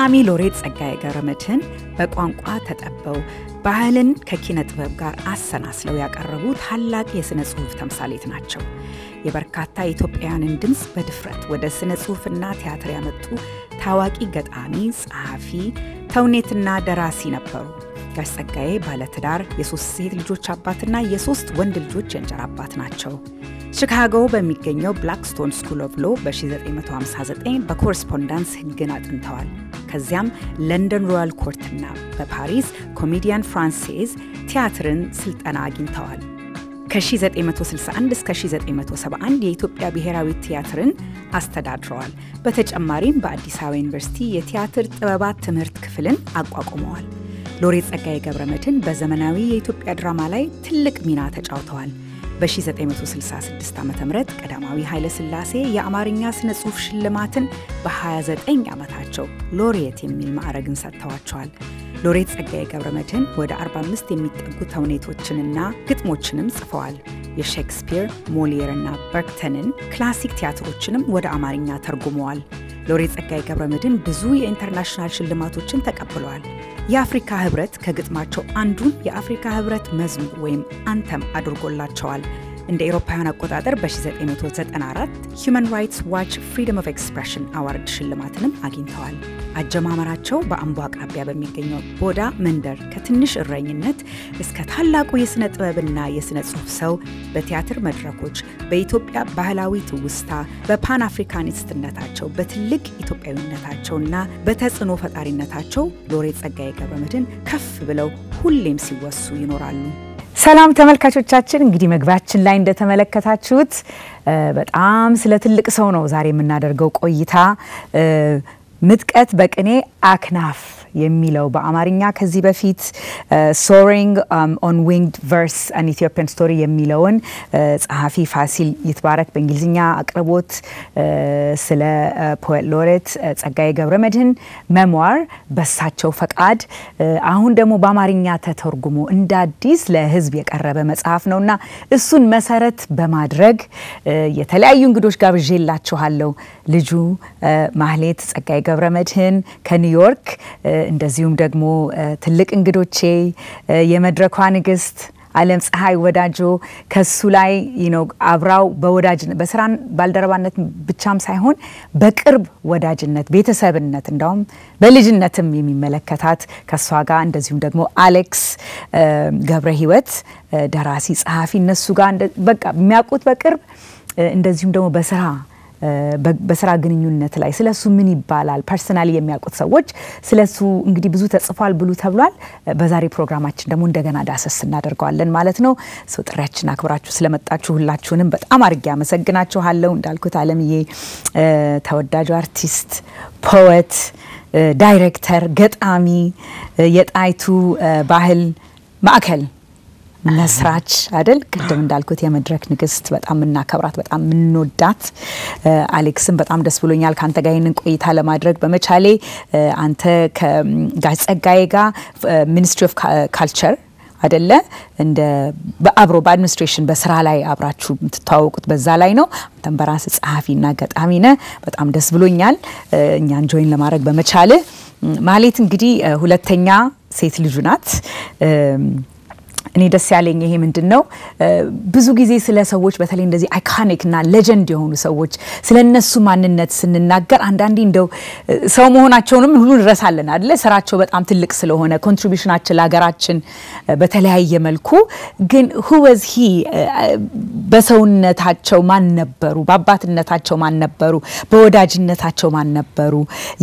ገጣሚ ሎሬት ጸጋዬ ገብረመድህን በቋንቋ ተጠበው ባህልን ከኪነ ጥበብ ጋር አሰናስለው ያቀረቡ ታላቅ የስነ ጽሑፍ ተምሳሌት ናቸው። የበርካታ ኢትዮጵያውያንን ድምጽ በድፍረት ወደ ስነ ጽሑፍና ቲያትር ያመጡ ታዋቂ ገጣሚ፣ ጸሐፊ፣ ተውኔትና ደራሲ ነበሩ። ጋሽ ጸጋዬ ባለትዳር የሶስት ሴት ልጆች አባትና የሶስት ወንድ ልጆች የእንጀራ አባት ናቸው። ሺካጎ በሚገኘው ብላክስቶን ስኩል ኦፍ ሎ በ1959 በኮረስፖንዳንስ ሕግን አጥንተዋል። ከዚያም ለንደን ሮያል ኮርትና በፓሪስ ኮሜዲያን ፍራንሴዝ ቲያትርን ስልጠና አግኝተዋል። ከ1961 እስከ 1971 የኢትዮጵያ ብሔራዊ ቲያትርን አስተዳድረዋል። በተጨማሪም በአዲስ አበባ ዩኒቨርሲቲ የቲያትር ጥበባት ትምህርት ክፍልን አቋቁመዋል። ሎሬት ጸጋዬ ገብረመድህን በዘመናዊ የኢትዮጵያ ድራማ ላይ ትልቅ ሚና ተጫውተዋል። በ1966 ዓ.ም ቀዳማዊ ኃይለ ሥላሴ የአማርኛ ስነ ጽሑፍ ሽልማትን በ29 ዓመታቸው ሎሬት የሚል ማዕረግን ሰጥተዋቸዋል። ሎሬት ጸጋዬ ገብረመድህን ወደ 45 የሚጠጉ ተውኔቶችንና ግጥሞችንም ጽፈዋል። የሼክስፒር፣ ሞሊየርና በርክተንን ክላሲክ ቲያትሮችንም ወደ አማርኛ ተርጉመዋል። ሎሬት ጸጋዬ ገብረመድህን ብዙ የኢንተርናሽናል ሽልማቶችን ተቀብለዋል። የአፍሪካ ህብረት ከግጥማቸው አንዱን የአፍሪካ ህብረት መዝሙር ወይም አንተም አድርጎላቸዋል። እንደ አውሮፓውያን አቆጣጠር በ1994 Human Rights Watch Freedom of Expression አዋርድ ሽልማትንም አግኝተዋል። አጀማመራቸው በአምቦ አቅራቢያ በሚገኘው ቦዳ መንደር ከትንሽ እረኝነት እስከ ታላቁ የስነ ጥበብና የስነ ጽሑፍ ሰው በቲያትር መድረኮች፣ በኢትዮጵያ ባህላዊ ትውስታ፣ በፓን አፍሪካኒስትነታቸው፣ በትልቅ ኢትዮጵያዊነታቸውና በተጽዕኖ ፈጣሪነታቸው ሎሬት ጸጋዬ ገብረመድህን ከፍ ብለው ሁሌም ሲወሱ ይኖራሉ። ሰላም ተመልካቾቻችን፣ እንግዲህ መግባችን ላይ እንደተመለከታችሁት በጣም ስለ ትልቅ ሰው ነው ዛሬ የምናደርገው ቆይታ። ምጥቀት በቅኔ አክናፍ የሚለው በአማርኛ ከዚህ በፊት Soaring on Winged Verse an Ethiopian Story የሚለውን ጸሐፊ ፋሲል ይትባረክ በእንግሊዝኛ አቅርቦት ስለ ፖኤት ሎሬት ጸጋዬ ገብረመድህን ሜሞር በሳቸው ፈቃድ አሁን ደግሞ በአማርኛ ተተርጉሞ እንደ አዲስ ለሕዝብ የቀረበ መጽሐፍ ነውና እሱን መሰረት በማድረግ የተለያዩ እንግዶች ጋብዤላችኋለሁ። ልጁ ማህሌት ጸጋዬ ገብረመድህን ከኒውዮርክ እንደዚሁም ደግሞ ትልቅ እንግዶቼ የመድረኳ ንግስት ዓለም ፀሐይ ወዳጆ ከሱ ላይ አብራው በወዳጅነት በስራን ባልደረባነት ብቻም ሳይሆን በቅርብ ወዳጅነት ቤተሰብነት እንደውም በልጅነትም የሚመለከታት ከሷ ጋር እንደዚሁም ደግሞ አሌክስ ገብረ ህይወት ደራሲ ጸሐፊ እነሱ ጋር በቃ የሚያውቁት በቅርብ እንደዚሁም ደግሞ በስራ ግንኙነት ላይ ስለሱ ምን ይባላል ፐርሰናሊ የሚያውቁት ሰዎች ስለሱ እንግዲህ ብዙ ተጽፏል ብሉ ተብሏል። በዛሬ ፕሮግራማችን ደግሞ እንደገና ዳሰስ እናደርጋለን ማለት ነው። ጥሪያችን አክብራችሁ ስለመጣችሁ ሁላችሁንም በጣም አርጌ አመሰግናችኋለሁ። እንዳልኩት ዓለምዬ ተወዳጁ አርቲስት፣ ፖኤት፣ ዳይሬክተር፣ ገጣሚ የጣይቱ ባህል ማዕከል መስራች አይደል? ቅድም እንዳልኩት የመድረክ ንግስት በጣም እናከብራት በጣም እንወዳት። አሌክስም በጣም ደስ ብሎኛል ካንተ ጋር ይሄንን ቆይታ ለማድረግ በመቻሌ። አንተ ከጋሽ ጸጋዬ ጋር ሚኒስትሪ ኦፍ ካልቸር አይደለ እንደ በአብሮ በአድሚኒስትሬሽን በስራ ላይ አብራችሁ የምትተዋወቁት በዛ ላይ ነው። አንተም በራስ ጸሐፊና ገጣሚ ነህ። በጣም ደስ ብሎኛል እኛን ጆይን ለማድረግ በመቻሌ። ማህሌት እንግዲህ ሁለተኛ ሴት ልጁ ናት። እኔ ደስ ያለኝ ይሄ ምንድነው ብዙ ጊዜ ስለ ሰዎች በተለይ እንደዚህ አይኮኒክ እና ሌጀንድ የሆኑ ሰዎች ስለነሱ ማንነት ስንናገር አንዳንዴ እንደው ሰው መሆናቸውንም ሁሉ እንረሳለን አይደለ? ስራቸው በጣም ትልቅ ስለሆነ ኮንትሪቢዩሽናቸው ለሀገራችን በተለያየ መልኩ ግን who was he በሰውነታቸው ማን ነበሩ፣ በአባትነታቸው ማን ነበሩ፣ በወዳጅነታቸው ማን ነበሩ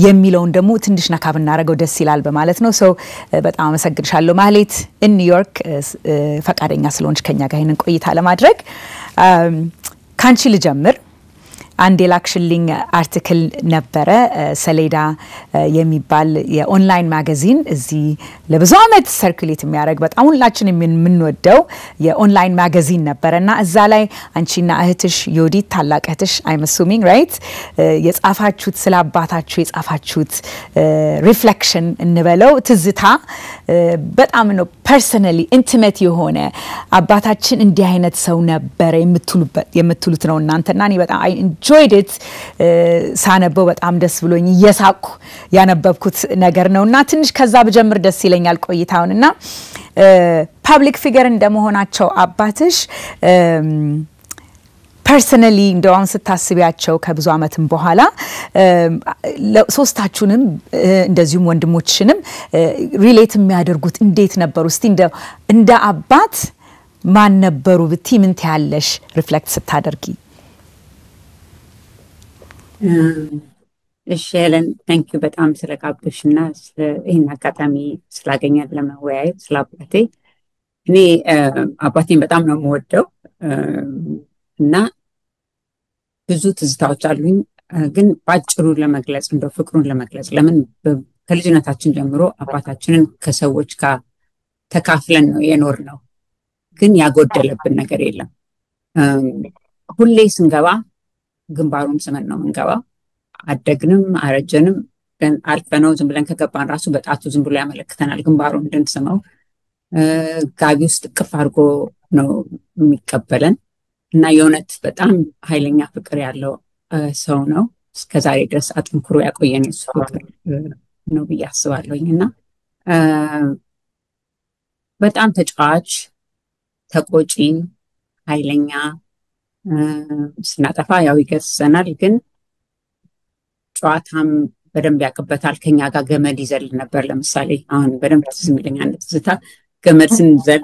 የሚለውን ደግሞ ትንሽ ነካ ብናረገው ደስ ይላል በማለት ነው። በጣም አመሰግንሻለሁ ማህሌት ኒውዮርክ ፈቃደኛ ስለሆንሽ ከኛ ጋር ይሄንን ቆይታ ለማድረግ። ካንቺ ልጀምር። አንድ የላክሽልኝ አርቲክል ነበረ ሰሌዳ የሚባል የኦንላይን ማጋዚን እዚህ ለብዙ አመት ሰርኩሌት የሚያደርግ በጣም ሁላችን የምንወደው የኦንላይን ማጋዚን ነበርና እዛ ላይ አንቺና እህትሽ ዮዲት ታላቅ እህትሽ I'm assuming right የጻፋችሁት ስለ አባታችሁ የጻፋችሁት ሪፍሌክሽን እንበለው ትዝታ በጣም ነው ፐርሰናሊ ኢንቲሜት የሆነ አባታችን እንዲህ አይነት ሰው ነበር የምትሉት ነው እናንተና እኔ በጣም enjoyed it ሳነበው በጣም ደስ ብሎኝ እየሳቅኩ ያነበብኩት ነገር ነውና ትንሽ ከዛ በጀምር ደስ ይለኛል ቆይታውንና ፐብሊክ ፊገር እንደመሆናቸው አባትሽ personally እንደውን ስታስቢያቸው ከብዙ አመትም በኋላ ሶስታችሁንም እንደዚሁም ወንድሞችሽንም ሪሌት የሚያደርጉት እንዴት ነበሩ እስቲ እንደ አባት ማን ነበሩ ብቲ ምን ታያለሽ ሪፍሌክት ስታደርጊ ሄለን thank you በጣም ስለጋብሽና ይሄን አጋጣሚ ስላገኘን ለመወያየት ስላባቴ እኔ አባቴን በጣም ነው የምወደው እና ብዙ ትዝታዎች አሉኝ ግን ባጭሩ ለመግለጽ እንደው ፍቅሩን ለመግለጽ ለምን ከልጅነታችን ጀምሮ አባታችንን ከሰዎች ጋር ተካፍለን ነው የኖርነው ግን ያጎደለብን ነገር የለም ሁሌ ስንገባ ግንባሩን ስመን ነው የምንገባው አደግንም አረጀንም ግን አልፈነው ዝም ብለን ከገባን ራሱ በጣቱ ዝም ብሎ ያመለክተናል ግንባሩን እንድንስመው ጋቢ ውስጥ ቅፍ አድርጎ ነው የሚቀበለን እና የሆነት በጣም ኃይለኛ ፍቅር ያለው ሰው ነው እስከዛሬ ድረስ አጥንክሮ ያቆየን እሱ ፍቅር ነው ብዬ አስባለሁኝና በጣም ተጫዋች ተቆጪ ኃይለኛ ስናጠፋ ያው ይገስሰናል ግን ጨዋታም በደንብ ያቀበታል ከኛ ጋር ገመድ ይዘል ነበር ለምሳሌ አሁን በደንብ ትዝምልኛ እንደትዝታ ገመድ ስንዘል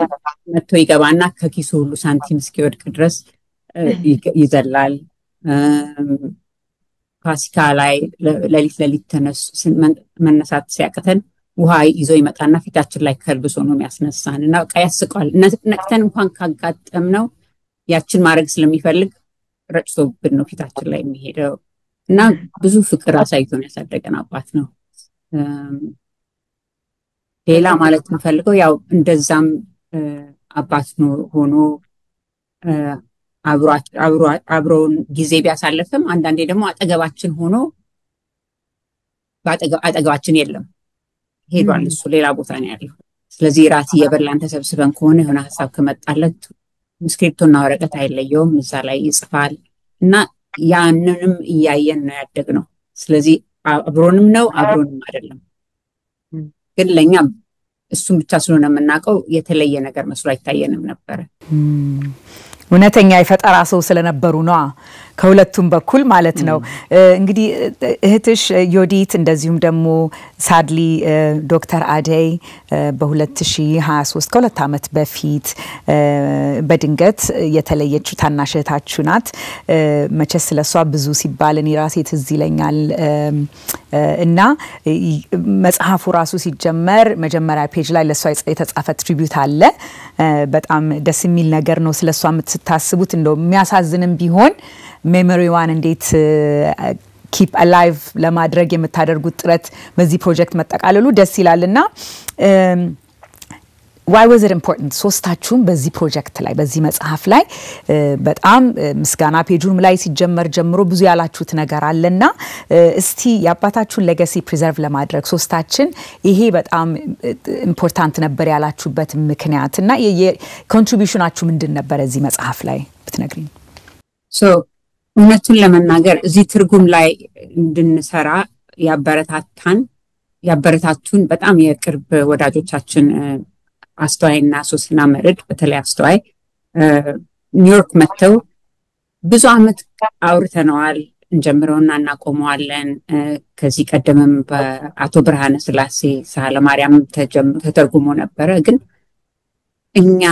መጥቶ ይገባና ከኪሱ ሁሉ ሳንቲም እስኪወድቅ ድረስ ይዘላል ፋሲካ ላይ ለሊት ተነሱ መነሳት ሲያቀተን ውሃ ይዞ ይመጣና ፊታችን ላይ ከልብሶ ነው የሚያስነሳንና በቃ ያስቀዋል ነቅተን እንኳን ካጋጠምነው ያችን ማድረግ ስለሚፈልግ ረጭቶብን ነው ፊታችን ላይ የሚሄደው እና ብዙ ፍቅር አሳይቶን ያሳደገን አባት ነው ሌላ ማለት እንፈልገው ያው እንደዛም አባት ነው ሆኖ አብሮን ጊዜ ቢያሳልፍም አንዳንዴ ደግሞ አጠገባችን ሆኖ አጠገባችን የለም ሄዷል እሱ ሌላ ቦታ ነው ያለው ስለዚህ ራስ እየበላን ተሰብስበን ከሆነ የሆነ ሐሳብ ከመጣለት ስክሪፕቶና ወረቀት አይለየውም እዛ ላይ ይጽፋል እና ያንንም እያየን ነው ያደግነው ስለዚህ አብሮንም ነው አብሮንም አይደለም ግን ለኛ እሱም ብቻ ስለሆነ የምናውቀው የተለየ ነገር መስሎ አይታየንም ነበር እውነተኛ የፈጠራ ሰው ስለነበሩ ነው ከሁለቱም በኩል ማለት ነው እንግዲህ እህትሽ ዮዲት እንደዚሁም ደግሞ ሳድሊ ዶክተር አደይ በ2023 ከሁለት አመት በፊት በድንገት የተለየችው ታናሽ እህታችሁ ናት መቼስ ስለሷ ብዙ ሲባል እኔ ራሴ ትዝ ይለኛል እና መጽሐፉ ራሱ ሲጀመር መጀመሪያ ፔጅ ላይ ለሷ የተጻፈ ትሪቢዩት አለ በጣም ደስ የሚል ነገር ነው ስለሷ የምትታስቡት እንደው የሚያሳዝንም ቢሆን ሜሞሪዋን እንዴት keep alive ለማድረግ የምታደርጉት ጥረት በዚህ ፕሮጀክት መጠቃለሉ ደስ ይላልና why was it important ሶስታችሁም በዚህ ፕሮጀክት ላይ በዚህ መጽሐፍ ላይ በጣም ምስጋና ፔጁም ላይ ሲጀመር ጀምሮ ብዙ ያላችሁት ነገር አለና እስቲ ያባታችሁን ሌጋሲ ፕሪዘርቭ ለማድረግ ሶስታችን ይሄ በጣም ኢምፖርታንት ነበር ያላችሁበት ምክንያትና የኮንትሪቢዩሽናችሁ ምንድን ነበር እዚህ መጽሐፍ ላይ ብትነግሪኝ so እውነቱን ለመናገር እዚህ ትርጉም ላይ እንድንሰራ ያበረታቱን በጣም የቅርብ ወዳጆቻችን አስተዋይና ሶስና መርድ በተለይ አስተዋይ ኒውዮርክ መተው ብዙ አመት አውርተናል እንጀምረውና እናቆመዋለን ከዚህ ቀደምም በአቶ ብርሃነ ስላሴ ሳለ ማርያም ተተርጉሞ ነበር ግን እኛ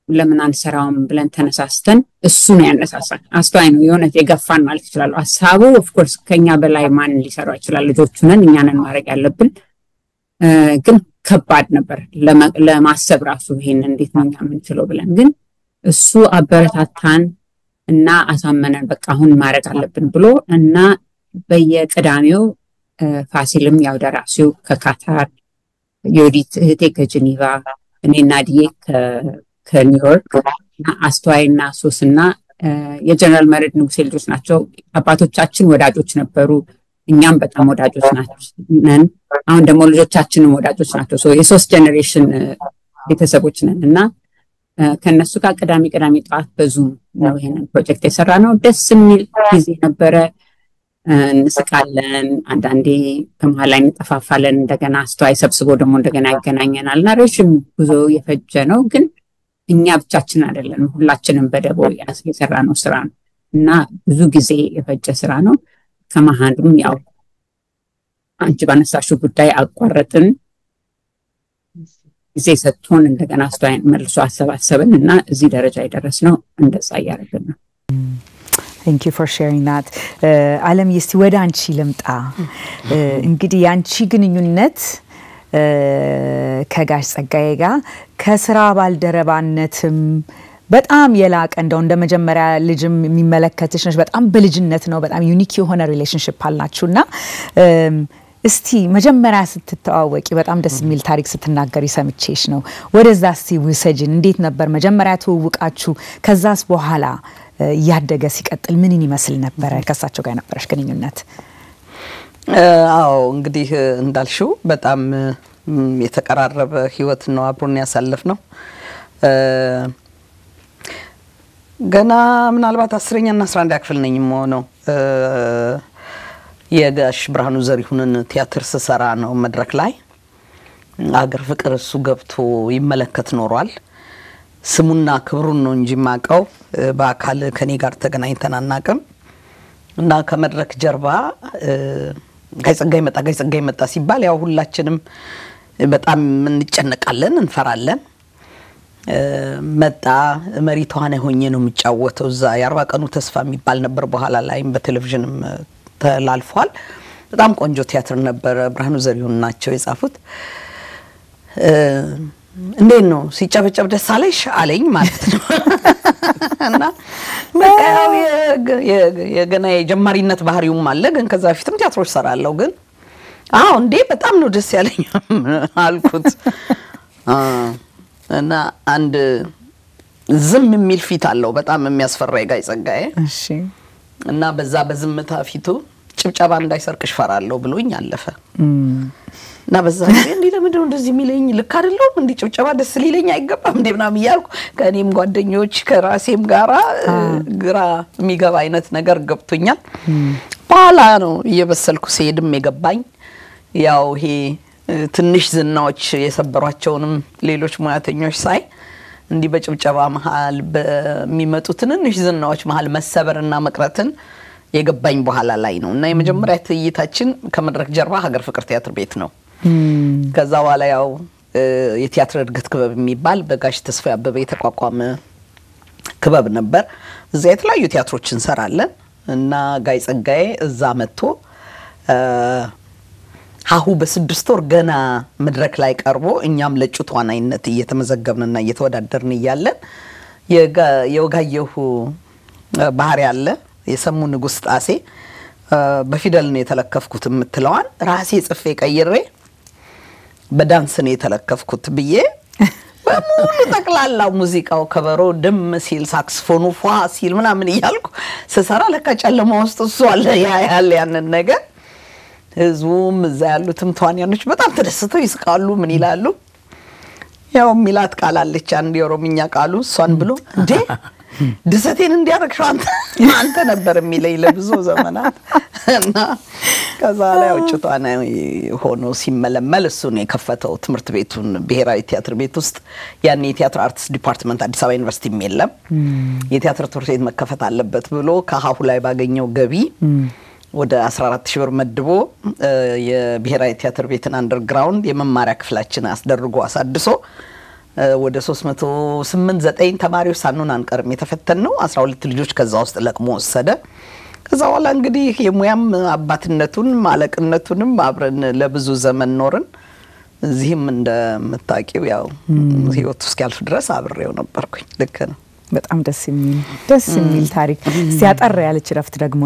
ለምን አንሰራውም ብለን ተነሳስተን እሱ ነው ያነሳሳን አስተዋይ ነው የሆነ የገፋን ማለት ይችላል ሐሳቡ ኦፍ ኮርስ ከኛ በላይ ማን ሊሰራው ይችላል ልጆቹ ነን እኛ ነን ማድረግ ያለብን ግን ከባድ ነበር ለማሰብ ራሱ ይሄን እንዴት ነው የምንችለው ብለን ግን እሱ አበረታታን እና አሳመነን በቃ አሁን ማድረግ አለብን ብሎ እና በየቀዳሚው ፋሲልም ያው ደራሲው ከካታር ዮዲት እህቴ ከጄኔቫ እኔና ዲዬ ከኒውዮርክ አስተዋይና ሶስና የጀነራል መርድ ንጉሴ ልጆች ናቸው አባቶቻችን ወዳጆች ነበሩ እኛም በጣም ወዳጆች ነን አሁን ደግሞ ልጆቻችንም ወዳጆች ናቸው ሶ የሶስት ጀነሬሽን ቤተሰቦች ነን እና ከነሱ ጋር ቅዳሜ ጠዋት በዙም ነው ይሄንን ፕሮጀክት የሰራ ነው። ደስ የሚል ጊዜ ነበረ። እንስቃለን፣ አንዳንዴ በመሃል ላይ እንጠፋፋለን። እንደገና አስተዋይ ሰብስቦ ደግሞ እንደገና ያገናኘናል እና ረዥም ጉዞ የፈጀ ነው። ግን እኛ ብቻችን አይደለም፣ ሁላችንም በደቦ የሰራ ነው ስራ ነው እና ብዙ ጊዜ የፈጀ ስራ ነው። ከመሃልም ያው አንቺ ባነሳሽው ጉዳይ አቋረጥን። ጊዜ ሰጥቶን እንደገና አስተዋይን መልሶ አሰባሰብን እና እዚህ ደረጃ የደረስነው እንደዛ እያደረግን ነው። Thank you for sharing that. አለም እስቲ ወደ አንቺ ልምጣ። እንግዲህ ያንቺ ግንኙነት ከጋሽ ጸጋዬ ጋር ከስራ ባልደረባነትም በጣም የላቀ እንደው እንደ መጀመሪያ ልጅም የሚመለከትሽ ነሽ። በጣም በልጅነት ነው። በጣም ዩኒክ የሆነ ሪሌሽንሺፕ አላችሁና እስቲ መጀመሪያ ስትተዋወቂ በጣም ደስ የሚል ታሪክ ስትናገሪ ሰምቼሽ ነው። ወደዛ እስቲ ውሰጂን። እንዴት ነበር መጀመሪያ ተዋውቃችሁ? ከዛስ በኋላ ያደገ ሲቀጥል ምንን ይመስል ነበር? ከሳቸው ጋር ነበርሽ ግንኙነት? አዎ እንግዲህ እንዳልሽው በጣም የተቀራረበ ህይወት ነው አብሮን ያሳለፍነው። ገና ምናልባት 10ኛ እና 11ኛ ክፍል ነኝ የምሆነው የጋሽ ብርሃኑ ዘሪሁንን ቲያትር ስሰራ ነው መድረክ ላይ አገር ፍቅር እሱ ገብቶ ይመለከት ኖሯል። ስሙና ክብሩን ነው እንጂ ማቀው በአካል ከኔ ጋር ተገናኝተን አናቅም። እና ከመድረክ ጀርባ ጋሽ ጸጋዬ መጣ ሲባል ያው ሁላችንም በጣም እንጨነቃለን፣ እንፈራለን። መጣ መሪ ተዋናይ ሆኜ ነው የሚጫወተው። እዛ የ40 ቀኑ ተስፋ የሚባል ነበር፣ በኋላ ላይም በቴሌቪዥንም ተላልፏል። በጣም ቆንጆ ቲያትር ነበር። ብርሃኑ ዘሪሁን ናቸው የጻፉት። እንዴት ነው ሲጨበጨብ ደስ አለሽ አለኝ ማለት ነው። እና በቃው የገና የጀማሪነት ባህሪውም አለ። ግን ከዛ በፊትም ቲያትሮች ሰራለው። ግን አዎ እንዴ በጣም ነው ደስ ያለኝ አልኩት። እና አንድ ዝም የሚል ፊት አለው በጣም የሚያስፈራ ጋሽ ጸጋዬ። እሺ። እና በዛ በዝምታ ፊቱ ጭብጨባ እንዳይሰርቅሽ ፈራለሁ ብሎኝ አለፈ። እና በዛ እንዴ ለምንድነው እንደዚህ የሚለኝ? ልክ አይደለም እንዴ? ጭብጨባ ደስ ሊለኝ አይገባም እንዴ? ምናምን ይያልኩ ከኔም ጓደኞች ከራሴም ጋራ ግራ የሚገባ አይነት ነገር ገብቶኛል። ባላ ነው እየበሰልኩ ሲሄድም የገባኝ ያው ይሄ ትንሽ ዝናዎች የሰበሯቸውንም ሌሎች ሙያተኞች ሳይ እንዲህ በጭብጨባ መሃል በሚመጡ ትንሽ ዝናዎች መሃል መሰበርና መቅረትን የገባኝ በኋላ ላይ ነው። እና የመጀመሪያ ትዕይንታችን ከመድረክ ጀርባ ሀገር ፍቅር ቲያትር ቤት ነው። ከዛ በኋላ ያው የቲያትር እድገት ክበብ የሚባል በጋሽ ተስፋዬ አበበ የተቋቋመ ክበብ ነበር። እዛ የተለያዩ ቲያትሮችን እንሰራለን። እና ጋሽ ጸጋዬ እዛ መጥቶ ሀሁ በ6 ወር ገና መድረክ ላይ ቀርቦ እኛም ለጩ ተዋናይነት እየተመዘገብንና እየተወዳደርን እያለን የወጋየሁ ባህሪ አለ የሰሙ ንጉስ ጣሴ በፊደል ነው የተለከፍኩት የምትለዋን ራሴ ጽፌ ቀይሬ በዳንስ ነው የተለከፍኩት ብዬ በሙሉ ጠቅላላው ሙዚቃው ከበሮ ድም ሲል ሳክስፎኑ ፏ ሲል ምናምን ይያልኩ ስሰራ ለካ ጨለማ ውስጥ እሱ አለ ያንን ነገር። ህዝቡም እዛ ያሉትም ተዋናዮች በጣም ተደስተው ይስቃሉ። ምን ይላሉ? ያው ሚላት ቃል አለች አንድ የኦሮምኛ ቃሉ እሷን ብሎ እንዴ ድሰቴን እንዲያረክሽው አንተ ነበር የሚለኝ ለብዙ ዘመናት። እና ከዛ ላይ ወጭቷና ሆኖ ሲመለመል እሱ ነው የከፈተው ትምህርት ቤቱን ብሔራዊ ቲያትር ቤት ውስጥ። ያኔ የቲያትር አርትስ ዲፓርትመንት አዲስ አበባ ዩኒቨርሲቲ የለም። የቲያትር ትምህርት ቤት መከፈት አለበት ብሎ ከሀሁ ላይ ባገኘው ገቢ ወደ 14000 ብር መድቦ የብሔራዊ ቲያትር ቤትን አንደርግራውንድ የመማሪያ ክፍላችን አስደርጎ አሳድሶ ወደ 308-9 ተማሪዎች ሳንሆን አንቀርም የተፈተን ነው። 12 ልጆች ከዛ ውስጥ ለቅሞ ወሰደ። ከዛ በኋላ እንግዲህ የሙያም አባትነቱን ማለቅነቱንም አብረን ለብዙ ዘመን ኖርን። እዚህም እንደምታውቂው ያው ህይወት እስኪያልፍ ድረስ አብሬው ነበርኩኝ። ልክ ነው። በጣም ደስ የሚል ታሪክ። ሲያጠር ያለች ረፍት ደግሞ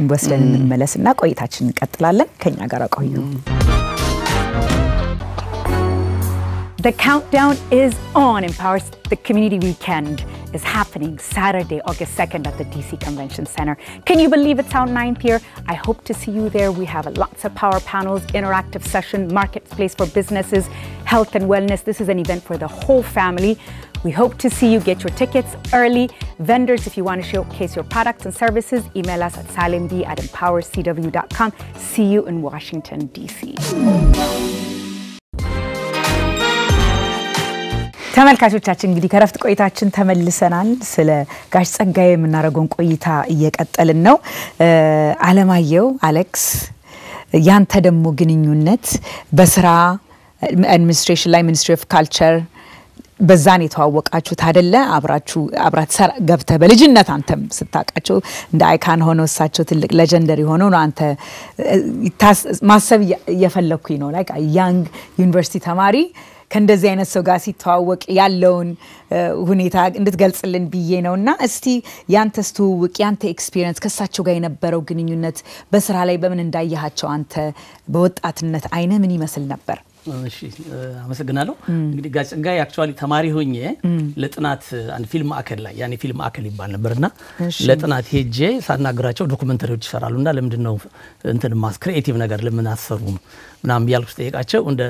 እንወስደን እንመለስና ቆይታችንን እንቀጥላለን። ከኛ ጋር ቆዩ። The countdown is on. Empower's The Community Weekend is happening Saturday, August 2nd at the DC Convention Center. Can you believe it's our 9th year? I hope to see you there. We have lots of power panels, interactive session, marketplace for businesses, health and wellness. This is an event for the whole family. We hope to see you get your tickets early. Vendors, if you want to showcase your products and services, email us at salimb@empowercw.com. See you in Washington, D.C. ተመልካቾቻችን እንግዲህ ከረፍት ቆይታችን ተመልሰናል። ስለ ጋሽ ጸጋዬ የምናደርገውን ቆይታ እየቀጠልን ነው። አለማየሁ አሌክስ ያንተ ደግሞ ግንኙነት በስራ አድሚኒስትሬሽን ላይ ሚኒስትሪ ኦፍ ካልቸር በዛን የተዋወቃችሁት አይደለ? አብራት ገብተ በልጅነት አንተም ስታቃቸው እንደ አይካን ሆነው እሳቸው ትልቅ ሌጀንደሪ ሆነው ነው አንተ ማሰብ እየፈለኩኝ ነው ላይክ ያንግ ዩኒቨርሲቲ ተማሪ ከእንደዚህ አይነት ሰው ጋር ሲተዋወቅ ያለውን ሁኔታ እንድትገልጽልን ብዬ ነውና እስቲ ያንተስ ትውውቅ ያንተ ኤክስፒሪየንስ ከሳቸው ጋር የነበረው ግንኙነት በስራ ላይ በምን እንዳያያቸው አንተ በወጣትነት አይነ ምን ይመስል ነበር? እሺ አመሰግናለሁ። እንግዲህ ጋሽ ጸጋዬ አክቹአሊ ተማሪ ሆኜ ለጥናት አንድ ፊልም ማዕከል ላይ ያኔ ፊልም ማዕከል ይባል ነበርና ለጥናት ሄጄ ሳናግራቸው ዶክመንተሪዎች ይሰራሉና ለምንድነው እንትን ማስ ክሪኤቲቭ ነገር ለምን አሰሩም ምናምን ያልኩ ጠይቃቸው እንደ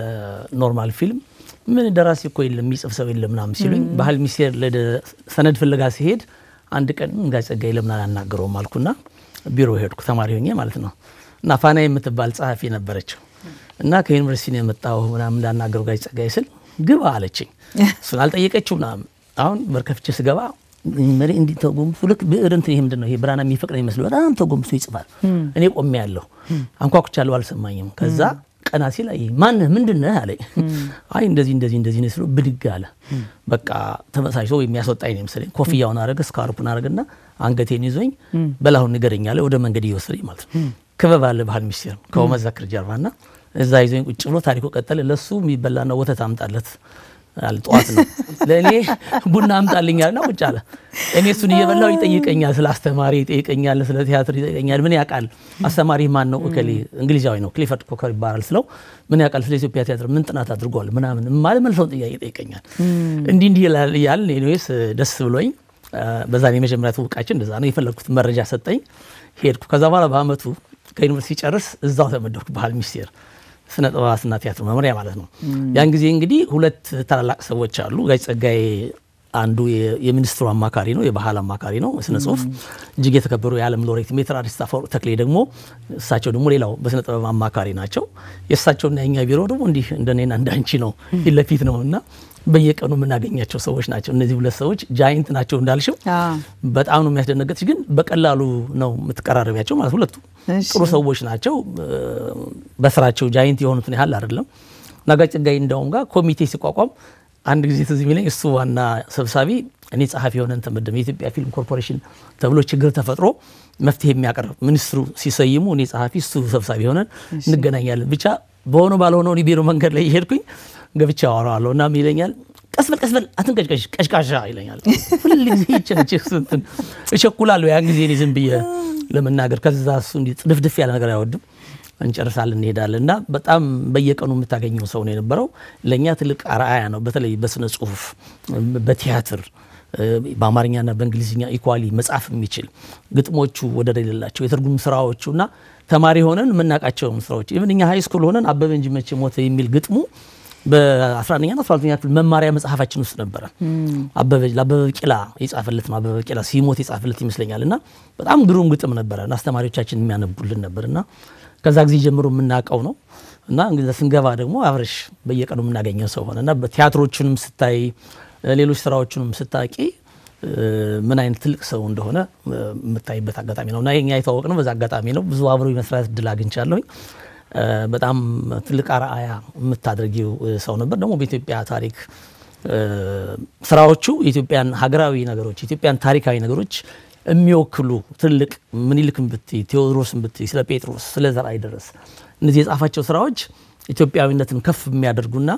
ኖርማል ፊልም ምን ደራሲ እኮ የለም የሚጽፍ ሰው የለም ምናምን ሲሉኝ ባህል ሚኒስቴር ለሰነድ ፍለጋ ሲሄድ አንድ ቀን ጋሽ ጸጋዬ ለምን አላናገረውም አልኩና ቢሮ ሄድኩ ተማሪ ሆኜ ማለት ነው። እና ፋና የምትባል ጸሐፊ ነበረችው እና ከዩኒቨርሲቲ ነው የመጣው ምናምን ላናገረው ጋሽ ጸጋዬ ስል ግባ አለችኝ። እሱን አልጠየቀችው ምናምን አሁን በርከፍቼ ስገባ መሪ እንዲህ ተጎምሱ ልክ ብዕርንት ይሄ ምንድነው ይሄ ብራና የሚፈቅድ ይመስል በጣም ተጎምሱ ይጽፋል። እኔ ቆሜ ያለሁ አንኳኩቻለሁ አልሰማኝም። ከዛ ቀና ሲል አይ ማን ምንድነህ አለኝ። አይ እንደዚህ ነው ስለ ብድግ አለ። በቃ ተመሳሳይው የሚያስወጣኝ ነው መሰለኝ። ኮፍያውን አረገ ስካርፑን አረገና አንገቴን ይዞኝ በላሁን ንገረኝ አለ። ወደ መንገድ እየወሰደኝ ማለት ነው። ክበብ አለ ባህል ሚኒስቴር ከመዘክር ጀርባና እዛ ይዞኝ ቁጭ ብሎ ታሪኩ ቀጠለ። ለሱ የሚበላና ወተት አምጣለት አልጧት ነው ለኔ ቡና አምጣልኛልና ቁጭ አለ። እኔ እሱን እየበላው ይጠይቀኛል ስለ አስተማሪ ይጠይቀኛል ስለ ቲያትር ይጠይቀኛል። ምን ያውቃል አስተማሪ ማን ነው እከሌ እንግሊዛዊ ነው ክሊፈርድ ኮከር ይባላል ስለው ምን ያውቃል ስለ ኢትዮጵያ ቲያትር ምን ጥናት አድርጓል ምናምን ማለት መልሶ ጥያቄ ይጠይቀኛል። እንዲህ ይላል እኔስ ደስ ብሎኝ በዛኔ መጀመሪያ ተውቃችን እንደዛ ነው የፈለኩት መረጃ ሰጠኝ ሄድኩ። ከዛ በኋላ በአመቱ ከዩኒቨርሲቲ ጨርስ እዛው ተመደብኩ ባህል ሚኒስቴር ስነ ጥበባትና ቲያትር መምሪያ ማለት ነው። ያን ጊዜ እንግዲህ ሁለት ታላላቅ ሰዎች አሉ። ጋሽ ጸጋዬ አንዱ የሚኒስትሩ አማካሪ ነው የባህል አማካሪ ነው ስነ ጽሁፍ እጅግ የተከበሩ የዓለም ሎሬት ሜትር አርቲስት አፈወርቅ ተክሌ ደግሞ እሳቸው ደግሞ ሌላው በስነ ጥበብ አማካሪ ናቸው። የእሳቸውና የኛ ቢሮ ደግሞ እንዲህ እንደኔና እንዳንቺ ነው ፊት ነውና በየቀኑ የምናገኛቸው ሰዎች ናቸው። እነዚህ ሁለት ሰዎች ጃይንት ናቸው እንዳልሽው በጣም ነው የሚያስደነግጥሽ ግን በቀላሉ ነው የምትቀራረቢያቸው ማለት ሁለቱ ጥሩ ሰዎች ናቸው። በስራቸው ጃይንት የሆኑትን ያህል አይደለም። ጋሽ ጸጋዬ እንደውም ጋር ኮሚቴ ሲቋቋም አንድ ጊዜ ትዝ የሚለኝ እሱ ዋና ሰብሳቢ እኔ ጸሐፊ ሆነን ተመደብ የኢትዮጵያ ፊልም ኮርፖሬሽን ተብሎ ችግር ተፈጥሮ መፍትሄ የሚያቀርብ ሚኒስትሩ ሲሰይሙ እኔ ጸሐፊ እሱ ሰብሳቢ ሆነን እንገናኛለን። ብቻ በሆነ ባልሆነው ቢሮ መንገድ ላይ ይሄድኩኝ ገብቻ አወራዋለሁ እና ይለኛል ቀስበል አትንቀጭቀሽ ቀሽቃሻ ይለኛል። ሁሉ ይችላል እንትን እቸኩላለሁ ያን ጊዜ እኔ ዝም ብዬ ለመናገር ከዛ እሱ እንዲህ ድፍድፍ ያለ ነገር አይወድም። እንጨርሳለን እንሄዳለንና በጣም በየቀኑ የምታገኘው ሰው ነው የነበረው። ለኛ ትልቅ አርአያ ነው። በተለይ በስነ ጽሁፍ በቲያትር በአማርኛና በእንግሊዝኛ ኢኳሊ መጻፍ የሚችል ግጥሞቹ ወደር የሌላቸው የትርጉም ስራዎቹና ተማሪ ሆነን የምናውቃቸው ስራዎች ኢቭን እኛ ሃይ ስኩል ሆነን አበበ እንጂ መቼ ሞተ የሚል ግጥሙ በ11ኛና 12ኛ ክፍል መማሪያ መጽሐፋችን ውስጥ ነበር። ለአበበ ቢቂላ የጻፈለት ነው። አበበ ቢቂላ ሲሞት የጻፈለት ይመስለኛልና በጣም ግሩም ግጥም ነበር። አስተማሪዎቻችን የሚያነቡልን ነበርና ከዛ ጊዜ ጀምሮ የምናውቀው ነው። እና እንግዲህ ስንገባ ደግሞ አብረሽ በየቀኑ የምናገኘው ሰው ሆነና በቲያትሮቹንም ስታይ ሌሎች ስራዎቹንም ስታቂ ምን አይነት ትልቅ ሰው እንደሆነ የምታይበት አጋጣሚ ነውና የኛ የተዋወቅነው በዛ አጋጣሚ ነው። ብዙ አብሮ መስራት ድል አግኝቻለሁ። በጣም ትልቅ አርአያ የምታደርጊው ሰው ነበር። ደግሞ በኢትዮጵያ ታሪክ ስራዎቹ የኢትዮጵያን ሀገራዊ ነገሮች የኢትዮጵያን ታሪካዊ ነገሮች የሚወክሉ ትልቅ ምኒልክን ብትይ ቴዎድሮስን ብትይ ስለ ጴጥሮስ ስለ ዘርአይ ደረስ እነዚህ የጻፋቸው ስራዎች ኢትዮጵያዊነትን ከፍ የሚያደርጉና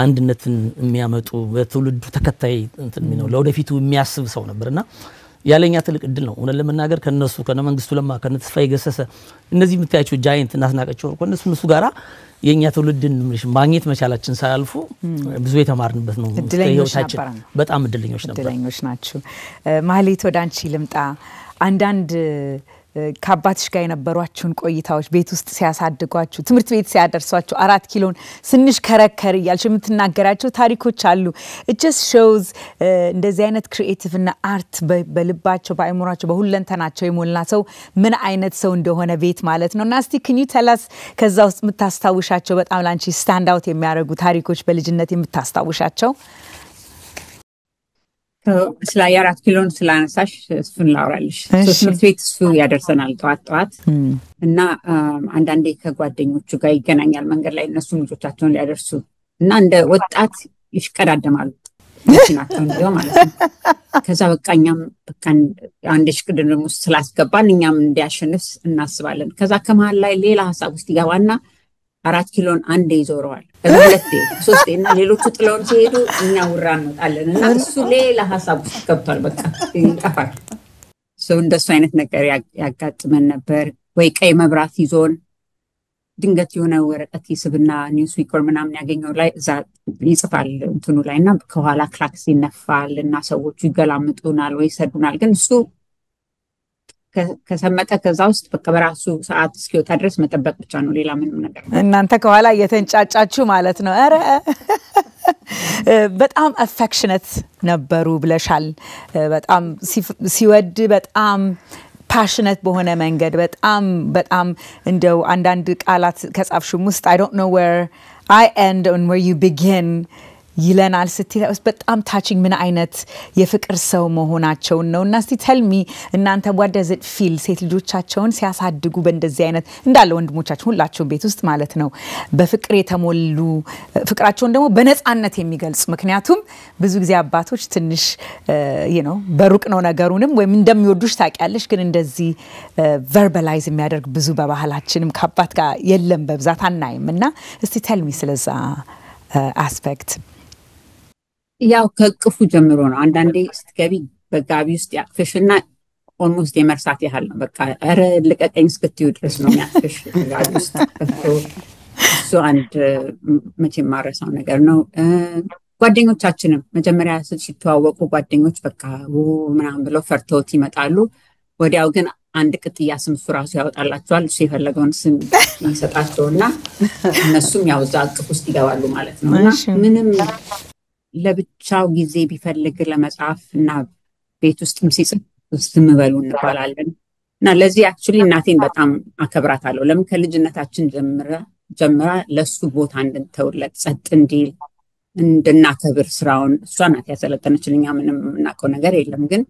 አንድነትን የሚያመጡ በትውልዱ ተከታይ እንትን ነው ለወደፊቱ የሚያስብ ሰው ነበርና ያለኛ ትልቅ እድል ነው። እነ ለመናገር ከነሱ ከነመንግስቱ ለማ ከነተስፋዬ ገሰሰ እነዚህ የምታያቸው ጃይንት እናስናቀቸው ከነሱ ጋራ የኛ ትውልድን ማግኘት መቻላችን ሳያልፉ ብዙ የተማርንበት ነው። ህይወታችን በጣም እድለኞች ነበር። እድለኞች ናችሁ። ማህሌት ወደ አንቺ ልምጣ። አንዳንድ ከአባትሽ ጋር የነበሯችሁን ቆይታዎች ቤት ውስጥ ሲያሳድጓችሁ ትምህርት ቤት ሲያደርሷችሁ 4 ኪሎን ስንሽ ከረከር እያልሽ የምትናገራቸው ታሪኮች አሉ it just shows እንደዚህ አይነት ክሪኤቲቭ እና አርት በልባቸው በአይምሯቸው በሁለንተናቸው የሞላ ሰው ምን አይነት ሰው እንደሆነ ቤት ማለት ነውና እስቲ can you tell us ከዛ ውስጥ የምታስታውሻቸው በጣም ላንቺ ስታንድ አውት የሚያደርጉ ታሪኮች በልጅነት የምታስታውሻቸው ስለ 4 ኪሎን ስላነሳሽ እሱን ላውራልሽ ትምህርት ቤት እሱ ያደርሰናል ጧት እና አንዳንዴ ከጓደኞቹ ጋር ይገናኛል መንገድ ላይ እነሱ ልጆቻቸውን ሊያደርሱ እና እንደ ወጣት ይሽቀዳደማሉ ናቸው እንደው ማለት ነው ከዛ በቃኛም በቃን አንድ ሽቅድድም ውስጥ ስላስገባን እኛም እንዲያሸንፍ እናስባለን ከዛ ከመሃል ላይ ሌላ ሐሳብ ውስጥ ይገባና 4 ኪሎን አንዴ ይዞረዋል ሁለቴ ሶስቴ እና ሌሎቹ ጥለውን ሲሄዱ እኛ ውራ እንወጣለንና እሱ ሌላ ሐሳብ ውስጥ ገብቷል በቃ ይጣፋል እንደሱ አይነት ነገር ያጋጥመን ነበር ወይ ቀይ መብራት ይዞን ድንገት የሆነ ወረቀት ይስብና ኒውስ ዊክ or ምናምን ያገኘው ላይ እዛ ይጽፋል እንትኑ ላይና ከኋላ ክላክስ ይነፋል እና ሰዎቹ ይገላምጡናል ወይ ይሰዱናል ግን እሱ ከሰመጠ ከዛ ውስጥ በቃ በራሱ ሰዓት እስኪወጣ ድረስ መጠበቅ ብቻ ነው ሌላ ምንም ነገር እናንተ ከኋላ እየተንጫጫችሁ ማለት ነው አረ በጣም affectionate ነበሩ ብለሻል በጣም ሲወድ በጣም passionate በሆነ መንገድ በጣም እንደው አንዳንድ ቃላት ከጻፍሽም ውስጥ I don't know where I end and where you begin ይለናል ስትይ በጣም ታቺንግ ምን አይነት የፍቅር ሰው መሆናቸው ነውና እስቲ tell me እናንተ what does it feel ሴት ልጆቻቸውን ሲያሳድጉ በእንደዚህ አይነት እንዳለ ወንድሞቻችሁ ሁላችሁ ቤት ውስጥ ማለት ነው በፍቅር የተሞሉ ፍቅራቸውን ደግሞ በነጻነት የሚገልጽ ምክንያቱም ብዙ ጊዜ አባቶች ትንሽ በሩቅ ነው ነገሩንም ወይም እንደሚወዱሽ ታውቂያለሽ ግን እንደዚህ ቨርባላይዝ የሚያደርግ ብዙ በባህላችንም ከአባት ጋር የለም በብዛት አናይምና እስቲ tell me ስለዛ አስፔክት ያው ከቅፉ ጀምሮ ነው አንዳንዴ ስትገቢ በጋቢ ውስጥ ያቅፍሽና ኦልሞስት የመርሳት ያህል ነው በቃ አረ ልቀቀኝ እስክትዩ ድረስ ነው ያቅፍሽ ጋቢ ውስጥ እሱ አንድ መቼም ማረሳው ነገር ነው ጓደኞቻችንም መጀመሪያ ሲተዋወቁ ጓደኞች በቃ ምናምን ብለው ፈርተውት ይመጣሉ ወዲያው ግን አንድ ቅጥያ ስም ሱራሱ ያወጣላቸዋል እሱ የፈለገውን ስም ይሰጣቸውና እነሱም ያው እዛ አቅፍ ውስጥ ይገባሉ ማለት ነውና ምንም ለብቻው ጊዜ ቢፈልግ ለመጻፍ እና ቤት ውስጥም ሲጽፍ ዝም በሉ እንባላለን እና ለዚህ actually እናቴን በጣም አከብራታለሁ ለምን ከልጅነታችን ጀምራ ለሱ ቦታ እንድንተውለት ጸጥ እንዲል እንድናከብር ስራውን እሷ ናት ያሰለጠነችልኛ ምንም እናውቀው ነገር የለም ግን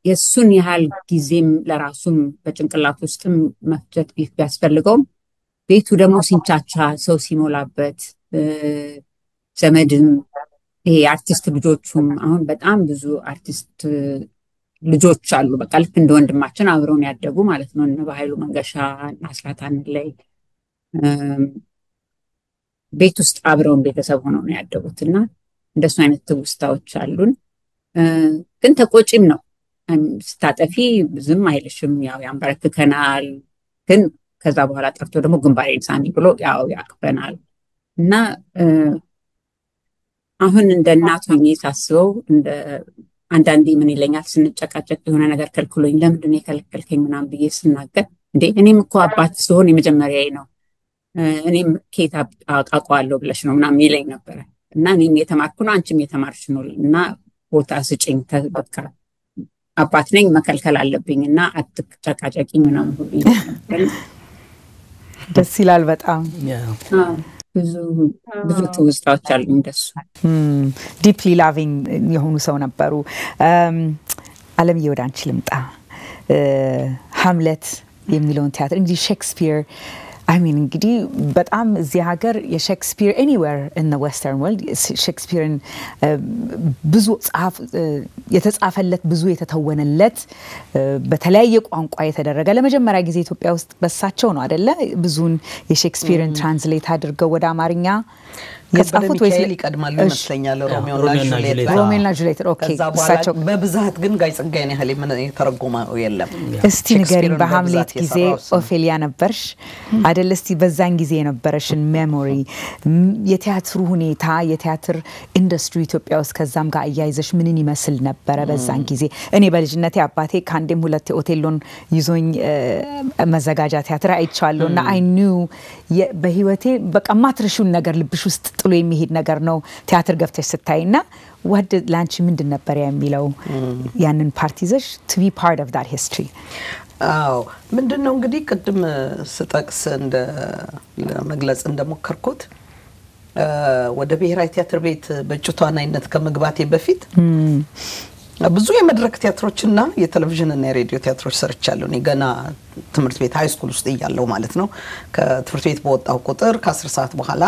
የሱን ያህል ጊዜም ለራሱም በጭንቅላት ውስጥም መፍጀት ቢያስፈልገው ቤቱ ደግሞ ሲንቻቻ ሰው ሲሞላበት ዘመድም ይሄ አርቲስት ልጆቹም አሁን በጣም ብዙ አርቲስት ልጆች አሉ በቃ ልክ እንደ ወንድማችን አብረውን ያደጉ ማለት ነው እነ በኃይሉ መንገሻ እና አስራታን ላይ ቤት ውስጥ አብረውን ቤተሰብ ሆነው ነው ያደጉትና እንደሱ አይነት ትውስታዎች አሉን ግን ተቆጪም ነው ስታጠፊ ዝም አይልሽም ያው ያንበረክከናል ግን ከዛ በኋላ ጠርቶ ደግሞ ግንባሬን ሳሚ ብሎ ያው ያቅፈናል እና አሁን እንደ እናት ሆኜ ሳስበው እንደ አንዳንዴ ምን ይለኛል ስንጨቃጨቅ የሆነ ነገር ከልክሎኝ ለምንድን ነው የከለከልከኝ ምናምን ብዬ ስናገር እንዴ እኔም እኮ አባት ስሆን የመጀመሪያዬ ነው እኔም ኬታ አቃቋለሁ ብለሽ ነው ምናምን ይለኝ ነበር እና እኔም የተማርኩ ነው አንቺም የተማርሽ ነው እና ቦታ ስጪኝ በቃ አባት ነኝ መከልከል አለብኝና አትጨቃጨቂኝ ምናምን ሁሉ ይላል ደስ ይላል በጣም ብዙ ትውስታዎች አሉ እንደሱ ዲፕሊ ላቪንግ የሆኑ ሰው ነበሩ ዓለም ይወዳንች ልምጣ ሃምሌት የሚለውን ቲያትር እንግዲህ ሼክስፒር I mean እንግዲህ በጣም እዚህ ሀገር የሼክስፒር anywhere in the western world ሼክስፒርን ብዙ የተጻፈለት ብዙ የተተወነለት በተለያየ ቋንቋ የተደረገ ለመጀመሪያ ጊዜ ኢትዮጵያ ውስጥ በሳቸው ነው አይደለ ብዙን የሼክስፒርን ትራንስሌት አድርገው ወደ አማርኛ የጻፉት ወይስ ይቀድማሉ ይመስለኛል ሮሚዮና ጁሊየት ሮሚዮና ጁሊየት ኦኬ እሳቸው በብዛት ግን ጋይ ጸጋዬን ያህል ምን የተረጎመው የለም እስቲ ንገሪኝ በሃምሌት ጊዜ ኦፌሊያ ነበርሽ አይደል እስቲ በዛን ጊዜ የነበረሽን ሜሞሪ የቲያትሩ ሁኔታ የቲያትር ኢንዱስትሪ ኢትዮጵያ ውስጥ ከዛም ጋር አያይዘሽ ምንን ይመስል ነበር በዛን ጊዜ እኔ በልጅነቴ አባቴ ካንዴም ሁለት ኦቴሎን ይዞኝ መዘጋጃ ቲያትር አይቻለውና አይ ኒው በህይወቴ በቃ ማትረሹን ነገር ልብሽ ውስጥ ጥሎ የሚሄድ ነገር ነው ቲያትር ገብተሽ ስታይና what did ላንቺ ምንድን ነበር የሚለው ያንን ፓርት ይዘሽ to be part of that history አዎ ምንድነው እንግዲህ ቅድም ስጠቅስ እንደ ለመግለጽ እንደሞከርኩት ወደ ብሔራዊ ቲያትር ቤት በጭቷናይነት ከመግባቴ በፊት ብዙ የመድረክ ቲያትሮችና የቴሌቪዥን እና የሬዲዮ ቲያትሮች ሰርቻለሁ እኔ ገና ትምህርት ቤት ሃይ ስኩል ውስጥ እያለሁ ማለት ነው ከትምህርት ቤት በወጣው ቁጥር ከ10 ሰዓት በኋላ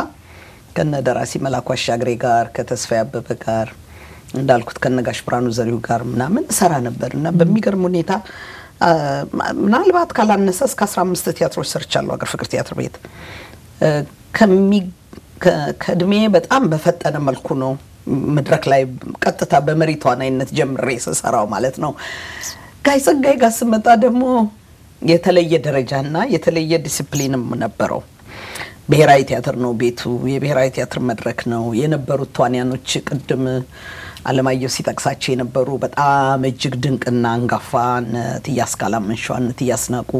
ከነደራሲ መላኩ አሻግሬ ጋር ከተስፋዬ አበበ ጋር እንዳልኩት ከነጋሽ ብራኑ ዘሪሁ ጋር ምናምን ሰራ ነበርና በሚገርም ሁኔታ ምናልባት ካላነሰ እስከ 15 ቲያትሮች ሰርቻለሁ አገር ፍቅር ቲያትር ቤት ከእድሜ በጣም በፈጠነ መልኩ ነው መድረክ ላይ ቀጥታ በመሪ ተዋናይነት ጀምሬ ሰራው ማለት ነው ጋይ ጸጋዬ ጋር ስመጣ ደግሞ የተለየ ደረጃና የተለየ ዲሲፕሊንም ነበረው ብሔራዊ ቲያትር ነው ቤቱ የብሔራዊ ቲያትር መድረክ ነው የነበሩት ተዋናዮች ቅድም አለማየሁ ሲጠቅሳቸው የነበሩ በጣም እጅግ ድንቅና አንጋፋ ትያስካላ መንሸዋነት ያስናቁ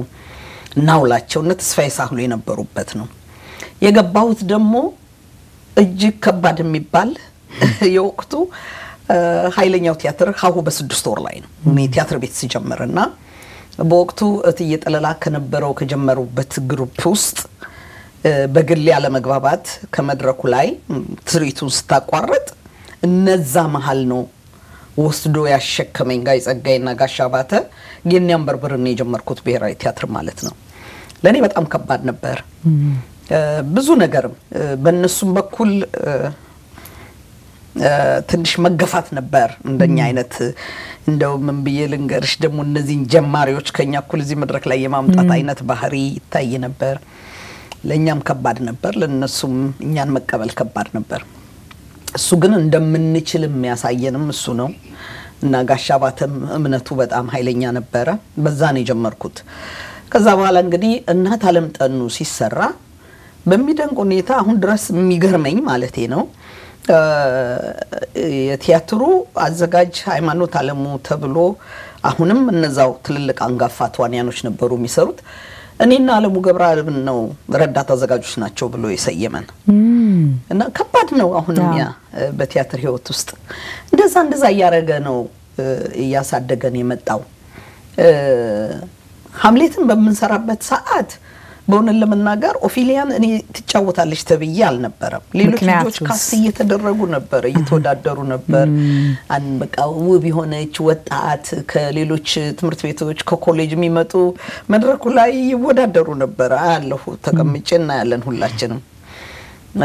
ናውላቸው ተስፋዬ ሳህሉ የነበሩበት ነው የገባሁት ደግሞ እጅግ ከባድ የሚባል የወቅቱ ኃይለኛው ቲያትር ሀሁ በ6 ወር ላይ ነው እኔ ቲያትር ቤት ሲጀምርና በወቅቱ እየጠለላ ከነበረው ከጀመሩበት ግሩፕ ውስጥ በግል ያለ መግባባት ከመድረኩ ላይ ትርኢቱን ስታቋርጥ እነዛ መሃል ነው ወስዶ ያሸከመኝ ጋይ ጸጋዬና ጋሻባተ የኛም በርበርኔ የጀመርኩት ብሔራዊ ቲያትር ማለት ነው ለኔ በጣም ከባድ ነበር ብዙ ነገር በእነሱም በኩል ትንሽ መገፋት ነበር እንደኛ አይነት እንደው ምን ብዬ ልንገርሽ ደግሞ እነዚህን ጀማሪዎች ከኛ እኩል እዚህ መድረክ ላይ የማምጣት አይነት ባህሪ ይታይ ነበር ለኛም ከባድ ነበር ለነሱም እኛን መቀበል ከባድ ነበር እሱ ግን እንደምንችልም ያሳየንም እሱ ነው እና ጋሻባተም እምነቱ በጣም ኃይለኛ ነበር በዛ ነው የጀመርኩት ከዛ በኋላ እንግዲህ እናት ዓለም ጠኑ ሲሰራ በሚደንቅ ሁኔታ አሁን ድረስ የሚገርመኝ ማለቴ ነው የቲያትሩ አዘጋጅ ሃይማኖት ዓለሙ ተብሎ አሁንም እነዛው ትልልቅ አንጋፋ ተዋናዮች ነበሩ የሚሰሩት እኔና ዓለሙ ገብረአብ ነው ረዳት አዘጋጆች ናቸው ብሎ የሰየመን እና ከባድ ነው አሁንም ያ በቲያትር ህይወት ውስጥ እንደዛ ያያረገ ነው ያሳደገን የመጣው ሃምሌትን በመንሰራበት ሰዓት በእውነት ለመናገር ኦፊሊያን እኔ ትጫወታለች ተብዬ አልነበረም ሌሎች ልጆች ካስ እየተደረጉ ነበር እየተወዳደሩ ነበር በቃ ውብ የሆነች ወጣት ከሌሎች ትምህርት ቤቶች ከኮሌጅ የሚመጡ መድረኩ ላይ ይወዳደሩ ነበር አያለሁ ተቀምጬና ያለን ሁላችንም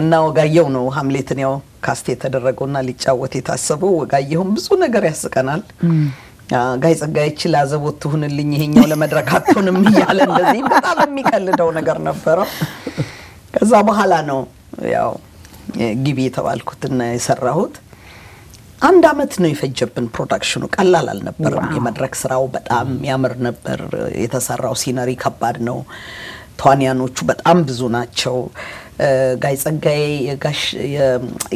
እና ወጋየው ነው ሃምሌትን ያው ካስት የተደረገውና ሊጫወት የታሰበው ወጋየውም ብዙ ነገር ያስቀናል ጋይ ጸጋዬ ላዘቦት ሁንልኝ ይሄኛው ለመድረካቱንም ይያለ እንደዚህ በጣም የሚቀልደው ነገር ነበር ከዛ በኋላ ነው ያው ግቢ ተባልኩትና የሰራሁት አንድ አመት ነው የፈጀብን ፕሮዳክሽኑ ቀላል አልነበረም የመድረክ ስራው በጣም ያምር ነበር የተሰራው ሲነሪ ከባድ ነው ተዋናዮቹ በጣም ብዙ ናቸው ጋይ ጸጋዬ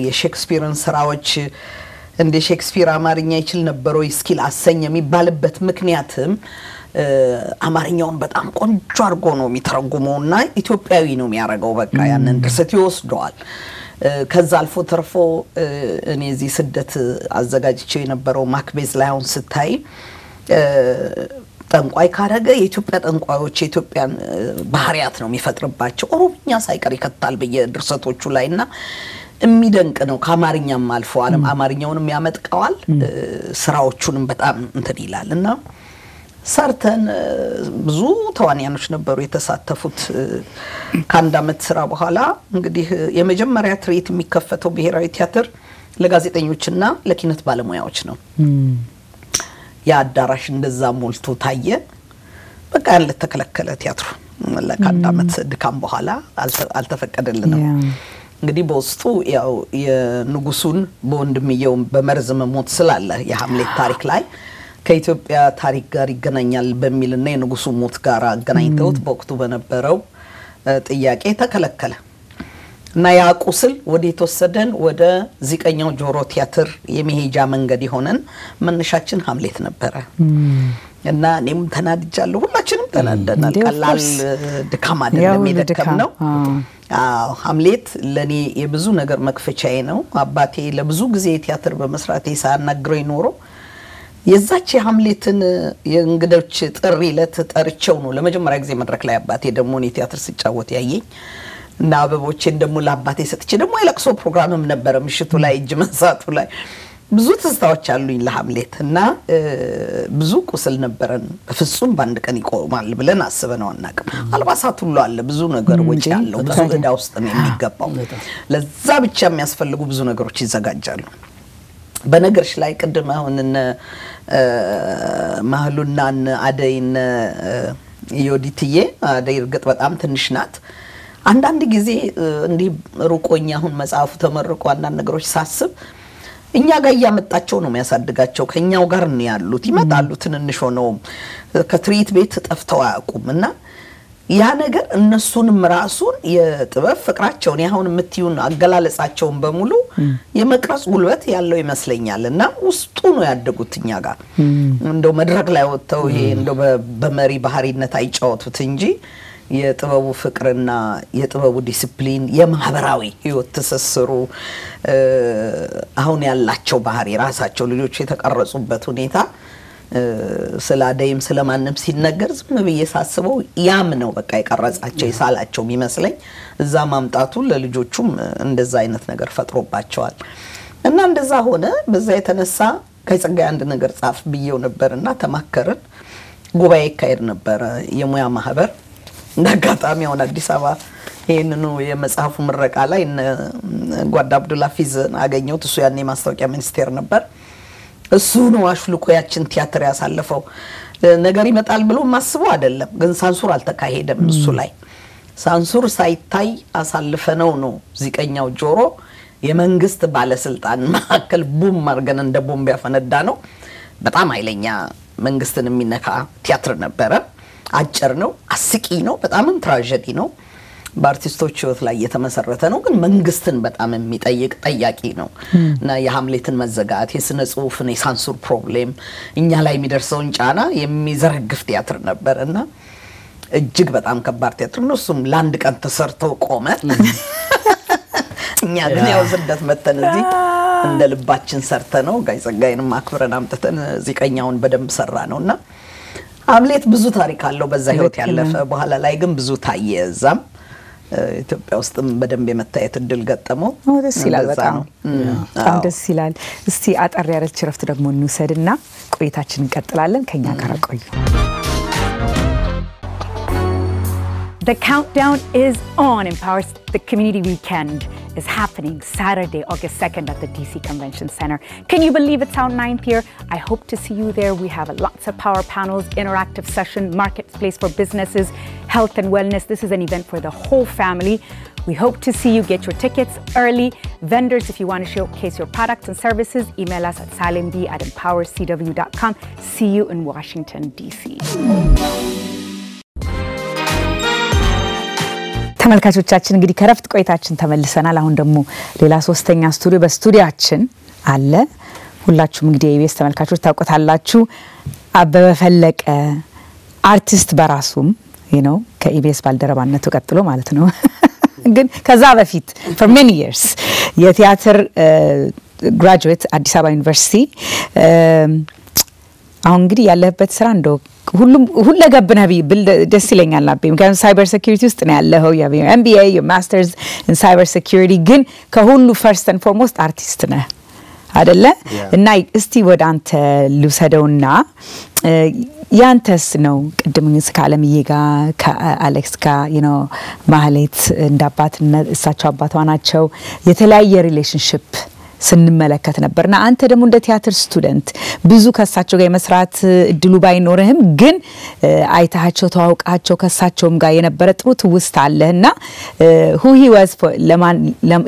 የሼክስፒርን ስራዎች እንደ ሼክስፒር አማርኛ ይችል ነበርው ስኪል አሰኝ የሚባልበት ምክንያትም አማርኛውን በጣም ቆንጆ አርጎ ነው የሚተረጉመውና ኢትዮጵያዊ ነው የሚያረጋው በቃ ያንን ድርሰት ይወስደዋል ከዛ አልፎ ተርፎ እኔ እዚህ ስደት አዘጋጅቼው የነበረው ማክቤዝ ላይ አሁን ስታይ ጠንቋይ ካረገ የኢትዮጵያ ጠንቋዮች የኢትዮጵያን ባህሪያት ነው የሚፈጥርባቸው ኦሮምኛ ሳይቀር ይከታል በየድርሰቶቹ ላይና የሚደንቅ ነው ከአማርኛም አልፎ ዓለም አማርኛውንም ያመጣዋል ስራዎቹንም በጣም እንትን ይላልና ሰርተን ብዙ ተዋናዮች ነበሩ የተሳተፉት ከአንድ አመት ስራ በኋላ እንግዲህ የመጀመሪያ ትርኢት የሚከፈተው ብሔራዊ ቲያትር ለጋዜጠኞችና ለኪነት ባለሙያዎች ነው ያዳራሽ እንደዛ ሞልቶ ታየ በቃ ያለ ተከለከለ ቲያትሩ ለካንድ አመት ድካም በኋላ አልተፈቀደልንም እንግዲህ በውስጡ ያው የንጉሱን በወንድምየው በመርዝ መሞት ስላለ የሃምሌት ታሪክ ላይ ከኢትዮጵያ ታሪክ ጋር ይገናኛል በሚልና የንጉሱ ሞት ጋር አገናኝተውት በወቅቱ በነበረው ጥያቄ ተከለከለ እና ያ ቁስል ወደ ተወሰደን ወደ ዚቀኛው ጆሮ ቲያትር የመሄጃ መንገድ ይሆነን መነሻችን ሃምሌት ነበረ እና እኔም ተናድጃለሁ ሁላችንም ተናደናል ቀላል ድካም አይደለም የደከምነው ሃምሌት ለኔ የብዙ ነገር መክፈቻዬ ነው አባቴ ለብዙ ጊዜ ቲያትር በመስራቴ ሳናግረው ይኖሮ የዛች ሃምሌትን የእንግዶች ጥሪ ለተጠርቸው ነው ለመጀመሪያ ጊዜ መድረክ ላይ አባቴ ደሞ እኔ ቲያትር ሲጫወት ያየኝ እና አበቦቼን ደሞ ለአባቴ ሰጥቼ ደሞ የለቅሶ ፕሮግራምም ነበር ምሽቱ ላይ እጅ መንሳቱ ላይ ብዙ ትዝታዎች አሉኝ ለሃምሌት እና ብዙ ቁስል ነበረን በፍጹም ባንድ ቀን ይቆማል ብለን አስበነው አናውቅም አልባሳት ሁሉ አለ ብዙ ነገር ወጪ አለው ብዙ ዕዳ ውስጥ ነው የሚገባው ለዛ ብቻ የሚያስፈልጉ ብዙ ነገሮች ይዘጋጃሉ በነገርሽ ላይ ቅድም አሁን ማህሉና አደይን ዮዲትዬ አደይ እርግጥ በጣም ትንሽ ናት አንዳንድ ጊዜ እንዲ ሩቆኛ አሁን መጽሐፉ ተመርቆ አንዳንድ ነገሮች ሳስብ እኛ ጋር ያመጣቸው ነው የሚያሳድጋቸው ከኛው ጋር ነው ያሉት ይመጣሉ ትንንሽ ሆነው ከትሪት ቤት ጠፍተው አያውቁምና ያ ነገር እነሱንም ራሱን የጥበብ ፍቅራቸውን ያሁን የምትዩን አገላለጻቸውን በሙሉ የመቅረጽ ጉልበት ያለው ይመስለኛልና ውስጡ ነው ያደጉትኛ ጋር እንደው መድረክ ላይ ወጥተው ይሄ እንደው በመሪ ባህሪነት አይጫወቱት እንጂ የጥበቡ ፍቅርና የጥበቡ ዲሲፕሊን የማህበራዊ ህይወት ተሰስሩ አሁን ያላቸው ባህሪ ራሳቸው ልጆች የተቀረጹበት ሁኔታ ስላደይም ስለማንም ሲነገር ዝም ብዬ ሳስበው ያም ነው በቃ የቀረጻቸው ይሳላቸው የሚመስለኝ እዛ ማምጣቱ ለልጆቹም እንደዛ አይነት ነገር ፈጥሮባቸዋል እና እንደዛ ሆነ በዛ የተነሳ ከጸጋይ አንድ ነገር ጻፍ ብዬው ነበርና ተማከረን ጉባኤ ካይር ነበር የሙያ ማህበር እንዳጋጣሚ አሁን አዲስ አበባ ይሄንኑ የመጽሐፉ ምረቃ ላይ ጓዳ አብዱላፊዝ አገኘሁት እሱ ያኔ ማስታወቂያ ሚኒስቴር ነበር እሱ ነው አሽልቆ ያችን ቲያትር ያሳለፈው ነገር ይመጣል ብሎ ማስበው አይደለም ግን ሳንሱር አልተካሄደም እሱ ላይ ሳንሱር ሳይታይ አሳልፈነው ነው ዚቀኛው ጆሮ የመንግስት ባለስልጣን ማከል ቡም ማርገን እንደ ቦምብ ያፈነዳ ነው በጣም ኃይለኛ መንግስትን የሚነካ ቲያትር ነበረ አጭር ነው አስቂ ነው በጣም ትራጀዲ ነው በአርቲስቶች ህይወት ላይ የተመሰረተ ነው ግን መንግስትን በጣም የሚጠይቅ ጠያቂ ነው እና የሃምሌትን መዘጋት የስነ ጽሁፍን የሳንሱር ፕሮብሌም እኛ ላይ የሚደርሰውን ጫና የሚዘረግፍ ቲያትር ነበርና እጅግ በጣም ከባድ ቲያትር ነው እሱም ለአንድ ቀን ተሰርቶ ቆመ እኛ ግን ያው ዝደት መተን እዚህ እንደ ልባችን ሰርተነው ጋይ ጸጋይንም አክብረን አምጥተን ዚቀኛውን በደንብ ሰራ ነውና ሃምሌት ብዙ ታሪክ አለው በዛ ህይወት ያለፈ በኋላ ላይ ግን ብዙ ታየዛም ኢትዮጵያ ውስጥም በደንብ የመታየት እድል ገጠመው ደስ ይላል በጣም ደስ ይላል እስቲ አጠር ያለች ረፍት ደግሞ እንውሰድና ቆይታችንን እንቀጥላለን ከኛ ጋር ቆዩ The countdown is on. Empowers the Community Weekend is happening Saturday, August 2nd at the DC Convention Center. Can you believe it's our 9th year? I hope to see you there. We have lots of power panels, interactive session, marketplace for businesses, health and wellness. This is an event for the whole family. We hope to see you. Get your tickets early. Vendors, if you want to showcase your products and services, email us at salimb@empowercw.com. See you in Washington, DC. ተመልካቾቻችን እንግዲህ ከረፍት ቆይታችን ተመልሰናል አሁን ደግሞ ሌላ ሶስተኛ ስቱዲዮ በስቱዲያችን አለ ሁላችሁም እንግዲህ ኢቢኤስ ተመልካቾች ታውቁታላችሁ አበበ ፈለቀ አርቲስት በራሱም ከኢቢኤስ ባልደረባነቱ ቀጥሎ ማለት ነው ግን ከዛ በፊት for many years የቲያትር graduate አዲስ አበባ ዩኒቨርሲቲ አሁን እንግዲህ ያለበት ስራ እንደው ሁሉ ገብነ ብል ደስ ይለኛል አቤ ምክንያቱም ሳይበር ሴኩሪቲ ውስጥ ነው ያለው MBA your masters in cyber security ግን ከሁሉ first and foremost artist ነህ አይደለ እና እስቲ ወደ አንተ ልውሰደውና ያንተስ ነው ቅድም ስካለምዬ ጋር ከአሌክስ ጋር ማህሌት እንዳባትነት እሳቸው አባቷ ናቸው የተለያየ ሪሌሽንሺፕ ስንመለከት ነበርና አንተ ደግሞ እንደ ቲያትር ስቱደንት ብዙ ከሳቸው ጋር የመስራት እድሉ ባይኖርህም ግን አይታቸው ተዋውቃቸው ከሳቸውም ጋር የነበረ ጥሩ ትውስታ አለህና who he was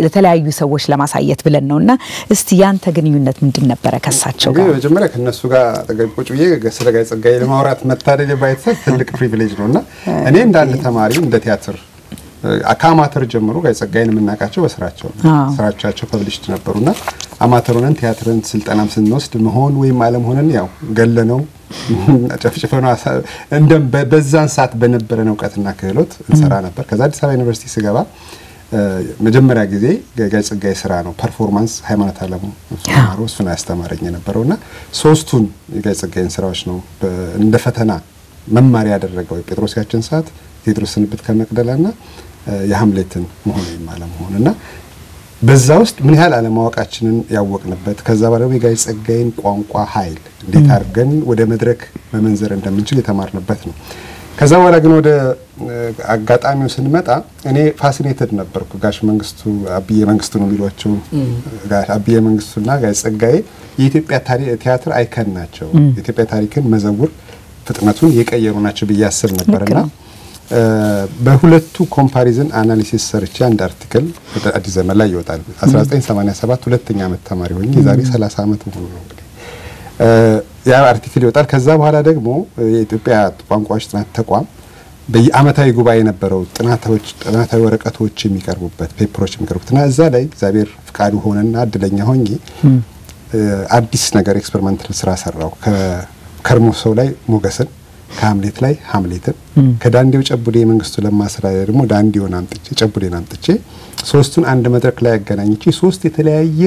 ለተለያዩ ሰዎች ለማሳየት ብለን ነውና እስቲ ያንተ ግንኙነት ምንድን ነበር ከሳቸው ጋር? መጀመሪያ ከነሱ ጋር ተገኝቆጭ ብዬ ስለ ጋይ ጸጋዬ ለማውራት መታደል ባይተሰብ ትልቅ ፕሪቪሌጅ ነውና እኔ እንዳንድ ተማሪ እንደ ቲያትር አማተር ጀምሮ ጋይ ጸጋዬን የምናቃቸው በስራቸው ስራቻቸው ፐብሊሽድ ነበሩና አማተሩንን ቲያትርን ስልጠናም ስንወስድ መሆን ወይም ዓለም ሆነን ያው ገለነው ጨፍጭፈነው እንደም በዛን ሰዓት በነበረን ዕውቀትና ክህሎት እንሰራ ነበር። ከዛ አዲስ አበባ ዩኒቨርሲቲ ስገባ መጀመሪያ ጊዜ ጋይ ጸጋዬ ስራ ነው ፐርፎርማንስ ሃይማኖት አለሙ እሱን ያስተማረኝ ነበርውና ሶስቱን የጋይ ጸጋዬን ስራዎች ነው እንደ ፈተና መማሪያ ያደረገው ጴጥሮስያችን ሰዓት ቴድሮስን ብት ከመቅደላና የሐምሌትን መሆን የማለም ሆነና በዛ ውስጥ ምን ያህል አለማወቃችንን ያወቅንበት ከዛ በኋላ የጋይ ጸጋዬን ቋንቋ ኃይል እንዴት አድርገን ወደ መድረክ መመንዘር እንደምንችል የተማርንበት ነው። ከዛ በኋላ ግን ወደ አጋጣሚው ስንመጣ እኔ ፋሲኔትድ ነበርኩ። ጋሽ መንግስቱ አብዬ መንግስቱ ነው የሚሏቸው ጋሽ አብዬ መንግስቱና ጋይ ጸጋዬ የኢትዮጵያ ቲያትር አይከን ናቸው። የኢትዮጵያ ታሪክን መዘውር ፍጥነቱን የቀየሩ ናቸው ብዬ አስብ ነበርና በሁለቱ ኮምፓሪዝን አናሊሲስ ሰርቼ አንድ አርቲክል አዲስ ዘመን ላይ ይወጣል 1987 ሁለተኛ ዓመት ተማሪ ሆኜ ዛሬ 30 ዓመት ሆኖ ነው እንግዲህ ያ አርቲክል ይወጣል። ከዛ በኋላ ደግሞ የኢትዮጵያ ቋንቋዎች ጥናት ተቋም በየአመታዊ ጉባኤ የነበረው ጥናታዊ ወረቀቶች የሚቀርቡበት ፔፐሮች የሚቀርቡትና እዛ ላይ እግዚአብሔር ፍቃዱ ሆነና እድለኛ ሆኜ አዲስ ነገር ኤክስፐሪመንታል ስራ ሰራው። ከከርሞ ሰው ላይ ሞገስን ከሐምሌት ላይ ሐምሌትን ከዳንዴው ጨቡዴ መንግስቱ ለማስራ ደግሞ ዳንዴውን አምጥቼ ጨቡዴን አምጥቼ ሶስቱን አንድ መድረክ ላይ ያገናኝቼ ሶስት የተለያየ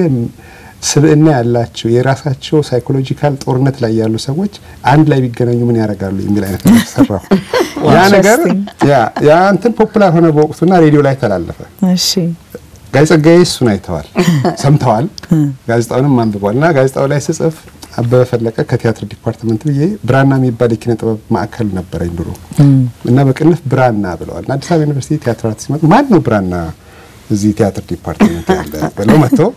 ስብዕና ያላቸው የራሳቸው ሳይኮሎጂካል ጦርነት ላይ ያሉ ሰዎች አንድ ላይ ቢገናኙ ምን ያደርጋሉ የሚል አይነት ነገር ሰራው። ያ ነገር ያ እንትን ፖፑላር ሆነ በወቅቱና ሬዲዮ ላይ ተላለፈ። እሺ ጋይ ጸጋዬ እሱን አይተዋል ሰምተዋል ጋዜጣውንም አንብበዋልና ጋዜጣው ላይ ስጽፍ አበበ ፈለቀ ከቲያትር ዲፓርትመንት ብዬ ብራና የሚባል የኪነ ጥበብ ማዕከል ነበረኝ ድሮ እና በቅንፍ ብራና ብለዋል። አዲስ አበባ ዩኒቨርሲቲ ቲያትር አርቲስት ሲመጡ ማን ነው ብራና እዚህ ቲያትር ዲፓርትመንት ያለ ብለው መጥተው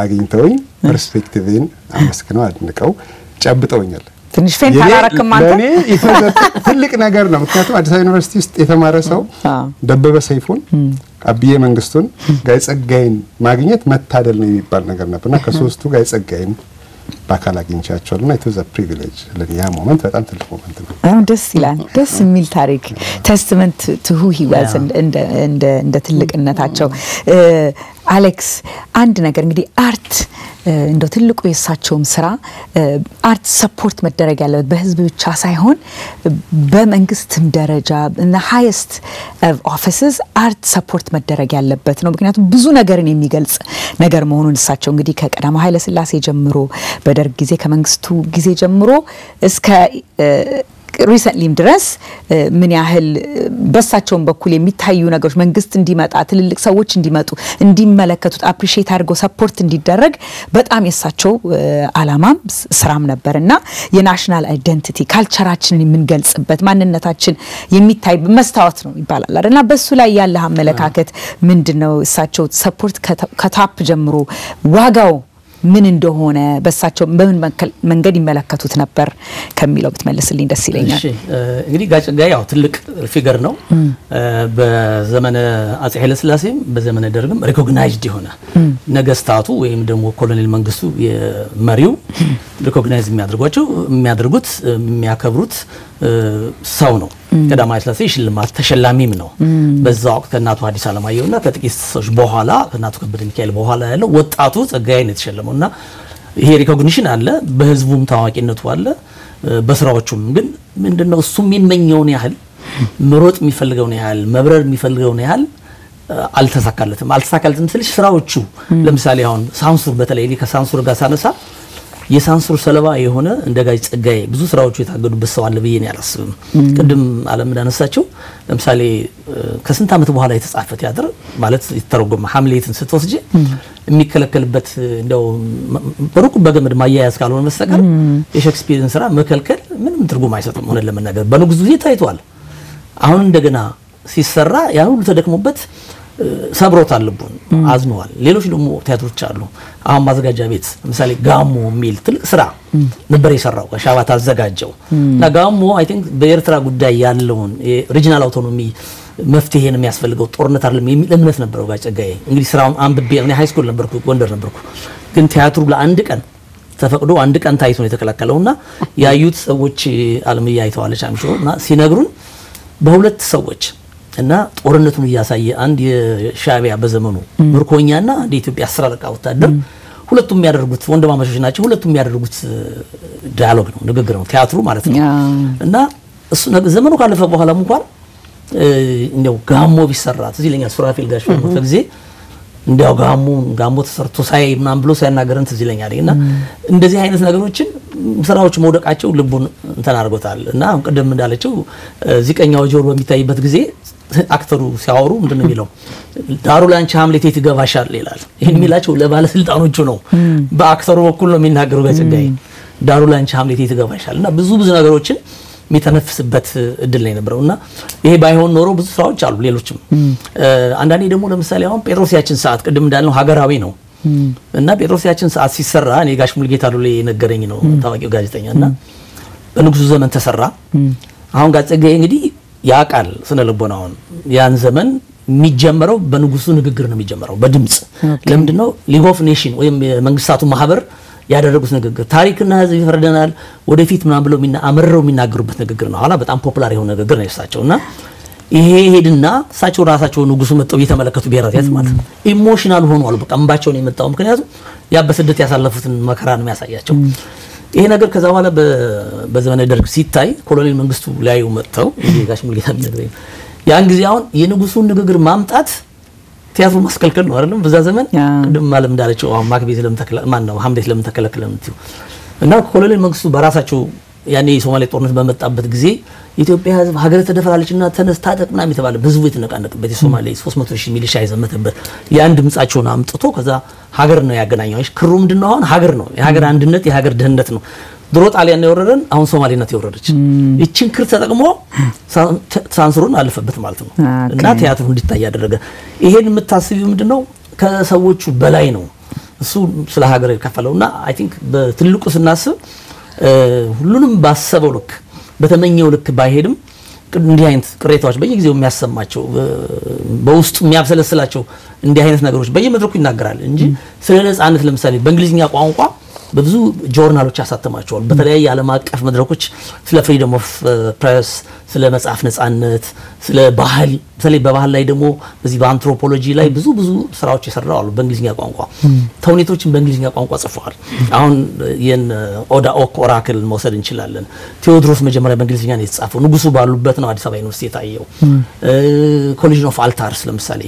አግኝተውኝ ፐርስፔክቲቭን አመስግነው አድንቀው ጨብጠውኛል። ትንሽ ፌንት አላረክም አንተ ለኔ ትልቅ ነገር ነው። ምክንያቱም አዲስ አበባ ዩኒቨርሲቲ ውስጥ የተማረ ሰው ደበበ ሰይፉን አብዬ መንግስቱን ጋይ ጸጋዬን ማግኘት መታደል ነው የሚባል ነገር ነበርና ከሶስቱ ጋይ ጸጋዬን ባካል አግኝቻቸዋልና it was a privilege ለያ ሞመንት በጣም ትልቅ ሞመንት ነው። ደስ ይላል። ደስ የሚል ታሪክ testament to who he was እንደ ትልቅነታቸው። አሌክስ አንድ ነገር እንግዲህ አርት እንደው ትልቁ የሳቸውም ስራ አርት ሰፖርት መደረግ ያለበት በህዝብ ብቻ ሳይሆን በመንግስትም ደረጃ እና highest of offices አርት ሰፖርት መደረግ ያለበት ነው። ምክንያቱም ብዙ ነገርን የሚገልጽ ነገር መሆኑን እሳቸው እንግዲህ ከቀዳማዊ ኃይለ ሥላሴ ጀምሮ በደርግ ጊዜ ከመንግስቱ ጊዜ ጀምሮ እስከ ሪሰንትሊም ድረስ ምን ያህል በሳቸውም በኩል የሚታዩ ነገሮች መንግስት እንዲመጣ ትልልቅ ሰዎች እንዲመጡ እንዲመለከቱት አፕሪሺየት አድርገው ሰፖርት እንዲደረግ በጣም የሳቸው አላማም ስራም ነበርና የናሽናል አይደንቲቲ ካልቸራችንን የምንገልጽበት ማንነታችን የሚታይ መስታወት ነው ይባላል አይደልና በሱ ላይ ያለ አመለካከት ምንድነው? እሳቸው ሰፖርት ከታፕ ጀምሮ ዋጋው ምን እንደሆነ በሳቸው በምን መንገድ ይመለከቱት ነበር ከሚለው ብትመልስልኝ ደስ ይለኛል። እሺ እንግዲህ ጋይ ጸጋዬ ያው ትልቅ ፊገር ነው። በዘመነ አጼ ኃይለ ሥላሴም በዘመነ ደርግም ሪኮግናይዝድ የሆነ ነገስታቱ ወይም ደግሞ ኮሎኔል መንግስቱ የመሪው ሪኮግናይዝ የሚያደርጉት የሚያከብሩት ሰው ነው። ቀዳማዊ ኃይለ ሥላሴ ሽልማት ተሸላሚም ነው። በዛ ወቅት ከእናቱ አዲስ አለማየሁና ከጥቂት ሰዎች በኋላ ከእናቱ ከበደ ሚካኤል በኋላ ያለው ወጣቱ ጸጋዬን የተሸለመውና ይሄ ሪኮግኒሽን አለ። በህዝቡም ታዋቂነቱ አለ። በስራዎቹም ግን ምንድነው እሱ የሚመኘውን ያህል መሮጥ የሚፈልገውን ያህል መብረር የሚፈልገውን ያህል አልተሳካለትም ስልሽ ስራዎቹ ለምሳሌ አሁን ሳንሱር በተለይ ከሳንሱር ጋር ሳነሳ የሳንሱር ሰለባ የሆነ እንደ ጋይ ጸጋዬ ብዙ ስራዎቹ የታገዱበት ሰው አለ ብዬ ነው ያላስብም። ቅድም ዓለም እንዳነሳቸው ለምሳሌ ከስንት ዓመት በኋላ የተጻፈ ቲያትር ማለት የተተረጎመ ሐምሌትን ስትወስጂ የሚከለከልበት እንደው በሩቁ በገመድ ማያያዝ ካልሆነ መስተቀር የሼክስፒርን ስራ መከልከል ምንም ትርጉም አይሰጥም ሆነ ለመናገር በንጉሱ ጊዜ ታይቷል። አሁን እንደገና ሲሰራ ያ ሁሉ ተደክሞበት ሰብሮታል ልቡን አዝነዋል ሌሎች ደግሞ ቲያትሮች አሉ አሁን ማዘጋጃ ቤት ለምሳሌ ጋሞ ሚል ትልቅ ስራ ነበር የሰራው ጋሻባት አዘጋጀው እና ጋሞ አይ ቲንክ በኤርትራ ጉዳይ ያለውን ሪጂናል አውቶኖሚ መፍትሄን የሚያስፈልገው ጦርነት አይደለም የሚል እምነት ነበረው ጋጨጋዬ እንግዲህ ስራውን አንብቤ እኔ ሃይ ስኩል ነበርኩ ጎንደር ነበርኩ ግን ቲያትሩ ለአንድ ቀን ተፈቅዶ አንድ ቀን ታይቶ ነው የተከለከለውና ያዩት ሰዎች አለምያ አይተዋለች አምጪውና ሲነግሩን በሁለት ሰዎች እና ጦርነቱን ያሳየ አንድ የሻቢያ በዘመኑ ምርኮኛና እንደ ኢትዮጵያ አስራለቃ ወታደር ሁለቱም ያደርጉት ወንድማማቾች ናቸው ሁለቱም ያደርጉት ዳያሎግ ነው ንግግር ነው ቲያትሩ ማለት ነው እና እሱ ዘመኑ ካለፈ በኋላም እንኳን እንደው ጋሞ ቢሰራ እዚህ ለኛ ሱራፊል ጋሽ ነው ጊዜ እንደው ጋሞ ተሰርቶ ሳይ ምናም ብሎ ሳይናገረን እዚህ ለኛ አይደልና እንደዚህ አይነት ነገሮችን ስራዎች መውደቃቸው ልቡን እንተን አርጎታል እና ቀደም እንዳለችው ዚቀኛው ጆሮ በሚታይበት ጊዜ አክተሩ ሲያወሩ ምንድነው የሚለው ዳሩ ላንቺ ሐምሌት ይገባሻል ይላል ይሄን የሚላቸው ለባለስልጣኖቹ ነው በአክተሩ በኩል ነው የሚናገረው ጋጨጋዬ ዳሩ ላንቺ ሐምሌት ይገባሻልና ብዙ ነገሮችን የሚተነፍስበት እድል ላይ ነበርውና ይሄ ባይሆን ኖሮ ብዙ ስራዎች አሉ ሌሎችም አንዳንዴ ደግሞ ለምሳሌ አሁን ጴጥሮስያችን ሰዓት ቀደም እንዳልነው ሀገራዊ ነው እና ጴጥሮስያችን ሰዓት ሲሰራ እኔ ጋሽ ሙልጌታ ዶሌ የነገረኝ ነው ታዋቂው ጋዜጠኛና በንጉሱ ዘመን ተሰራ አሁን ጋጨጋዬ እንግዲህ ያቃል ስነ ልቦናውን ያን ዘመን የሚጀምረው በንጉሱ ንግግር ነው የሚጀምረው በድምጽ ለምንድነው ሊግ ኦፍ ኔሽን ወይም የመንግስታቱ ማህበር ያደረጉት ንግግር ታሪክና ህዝብ ይፈርደናል ወደፊት ምናም ብለው አመረው የሚናገሩበት ንግግር ነው አላ በጣም ፖፑላር የሆነ ንግግር ነው ያሳቸውና ይሄ ሄድና ሳቸው ራሳቸው ንጉሱ መጥተው እየተመለከቱ ብሔራዊት ማለት ኢሞሽናል ሆነዋል በቃ እንባቸው ነው የመጣው ምክንያቱም ያ በስደት ያሳለፉትን መከራ ነው የሚያሳያቸው ይሄ ነገር ከዛ በኋላ በዘመነ ደርግ ሲታይ ኮሎኔል መንግስቱ ላዩ መጥተው ጋሽ ሙልጌታ የሚነግረኝ ያን ጊዜ አሁን የንጉሱን ንግግር ማምጣት ቲያትሩ ማስከልከል ነው አይደለም በዛ ዘመን እንደም ማለት እንዳለችው አሁን ማክቤት ለምተከለ ማን ነው ሐምሌት ለምተከለከለ ነው እና ኮሎኔል መንግስቱ በራሳቸው ያኔ የሶማሌ ጦርነት በመጣበት ጊዜ ኢትዮጵያ ህዝብ ሀገር ተደፈራለችና ተነስታ ተጠቅና የሚተባለ ብዙ የተነቃነቀበት የሶማሌ 300,000 ሚሊሻ ይዘመተበት ያን ድምጻቸውን አምጥቶ ከዛ ሀገር ነው ያገናኘው ክሩ ምንድነው አሁን ሀገር ነው የሀገር አንድነት የሀገር ደህንነት ነው ድሮ ጣሊያን ነው የወረደን አሁን ሶማሌነት የወረደች እቺን ክር ተጠቅሞ ሳንስሩን አለፈበት ማለት ነው እና ቲያትሩ እንዲታይ ያደረገ ይሄን የምታስቢው ምንድነው ከሰዎቹ በላይ ነው እሱ ስለ ሀገር የከፈለውና አይ ቲንክ በትልቁ ስናስብ ሁሉንም ባሰበው ልክ በተመኘው ልክ ባይሄድም እንዲህ አይነት ቅሬታዎች በየጊዜው የሚያሰማቸው በውስጡ የሚያብሰለስላቸው እንዲህ አይነት ነገሮች በየመድረኩ ይናገራል እንጂ ስለ ነጻነት ለምሳሌ በእንግሊዝኛ ቋንቋ በብዙ ጆርናሎች ያሳተማቸዋል በተለያየ ዓለም አቀፍ መድረኮች ስለ ፍሪደም ኦፍ ፕሬስ ስለ መጽሐፍ ነጻነት ስለ ባህል በተለይ በባህል ላይ ደግሞ በዚህ በአንትሮፖሎጂ ላይ ብዙ ስራዎች ይሰራሉ በእንግሊዝኛ ቋንቋ ተውኔቶችን በእንግሊዝኛ ቋንቋ ጽፈዋል አሁን ኦዳ ኦክ ኦራክል መውሰድ እንችላለን ቴዎድሮስ መጀመሪያ በእንግሊዝኛ ነው የተጻፈው ንጉሱ ባሉበት ነው አዲስ አበባ ዩኒቨርሲቲ የታየው ኮሊዥን ኦፍ አልታርስ ለምሳሌ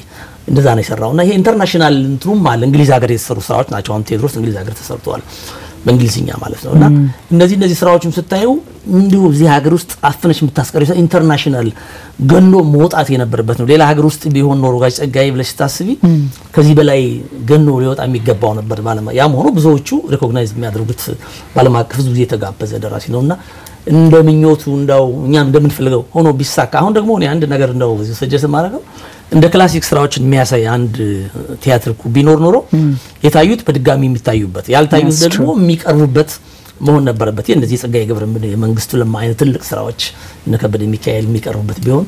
እንደዛ ነው የሰራውና ይሄ ኢንተርናሽናል እንትሩም አለ እንግሊዝ ሀገር የተሰሩ ስራዎች ናቸው አሁን ቴዎድሮስ እንግሊዝ ሀገር ተሰርተዋል በእንግሊዝኛ ማለት ነውና እነዚህ ስራዎችም ስታዩ እንዲሁ እዚህ ሀገር ውስጥ አፍነሽ የምታስቀሪው ኢንተርናሽናል ገኖ መውጣት የነበረበት ነው ሌላ ሀገር ውስጥ ቢሆን ኖሮ ጋጨጋዬ ብለሽ ታስቢ ከዚህ በላይ ገኖ ሊወጣ የሚገባው ነበር ባለማ ያም ሆኖ ብዙዎቹ ሪኮግናይዝ የሚያደርጉት ባለማቀፍ ብዙ ጊዜ ተጋበዘ ደራሲ ነውና እንደምኞቱ እንዳው እኛም እንደምንፈልገው ሆኖ ቢሳካ አሁን ደግሞ እኔ አንድ ነገር እንደው ሰጀስ ማረጋው እንደ ክላሲክ ስራዎችን የሚያሳይ አንድ ቲያትር ቢኖር ኖሮ የታዩት በድጋሚ የሚታዩበት ያልታዩት ደግሞ የሚቀርቡበት መሆን ነበረበት የእነዚህ ጸጋዬ ገብረመድህን የመንግስቱ ለማ አይነት ትልቅ ስራዎች እነከበደ ሚካኤል የሚቀርቡበት ቢሆን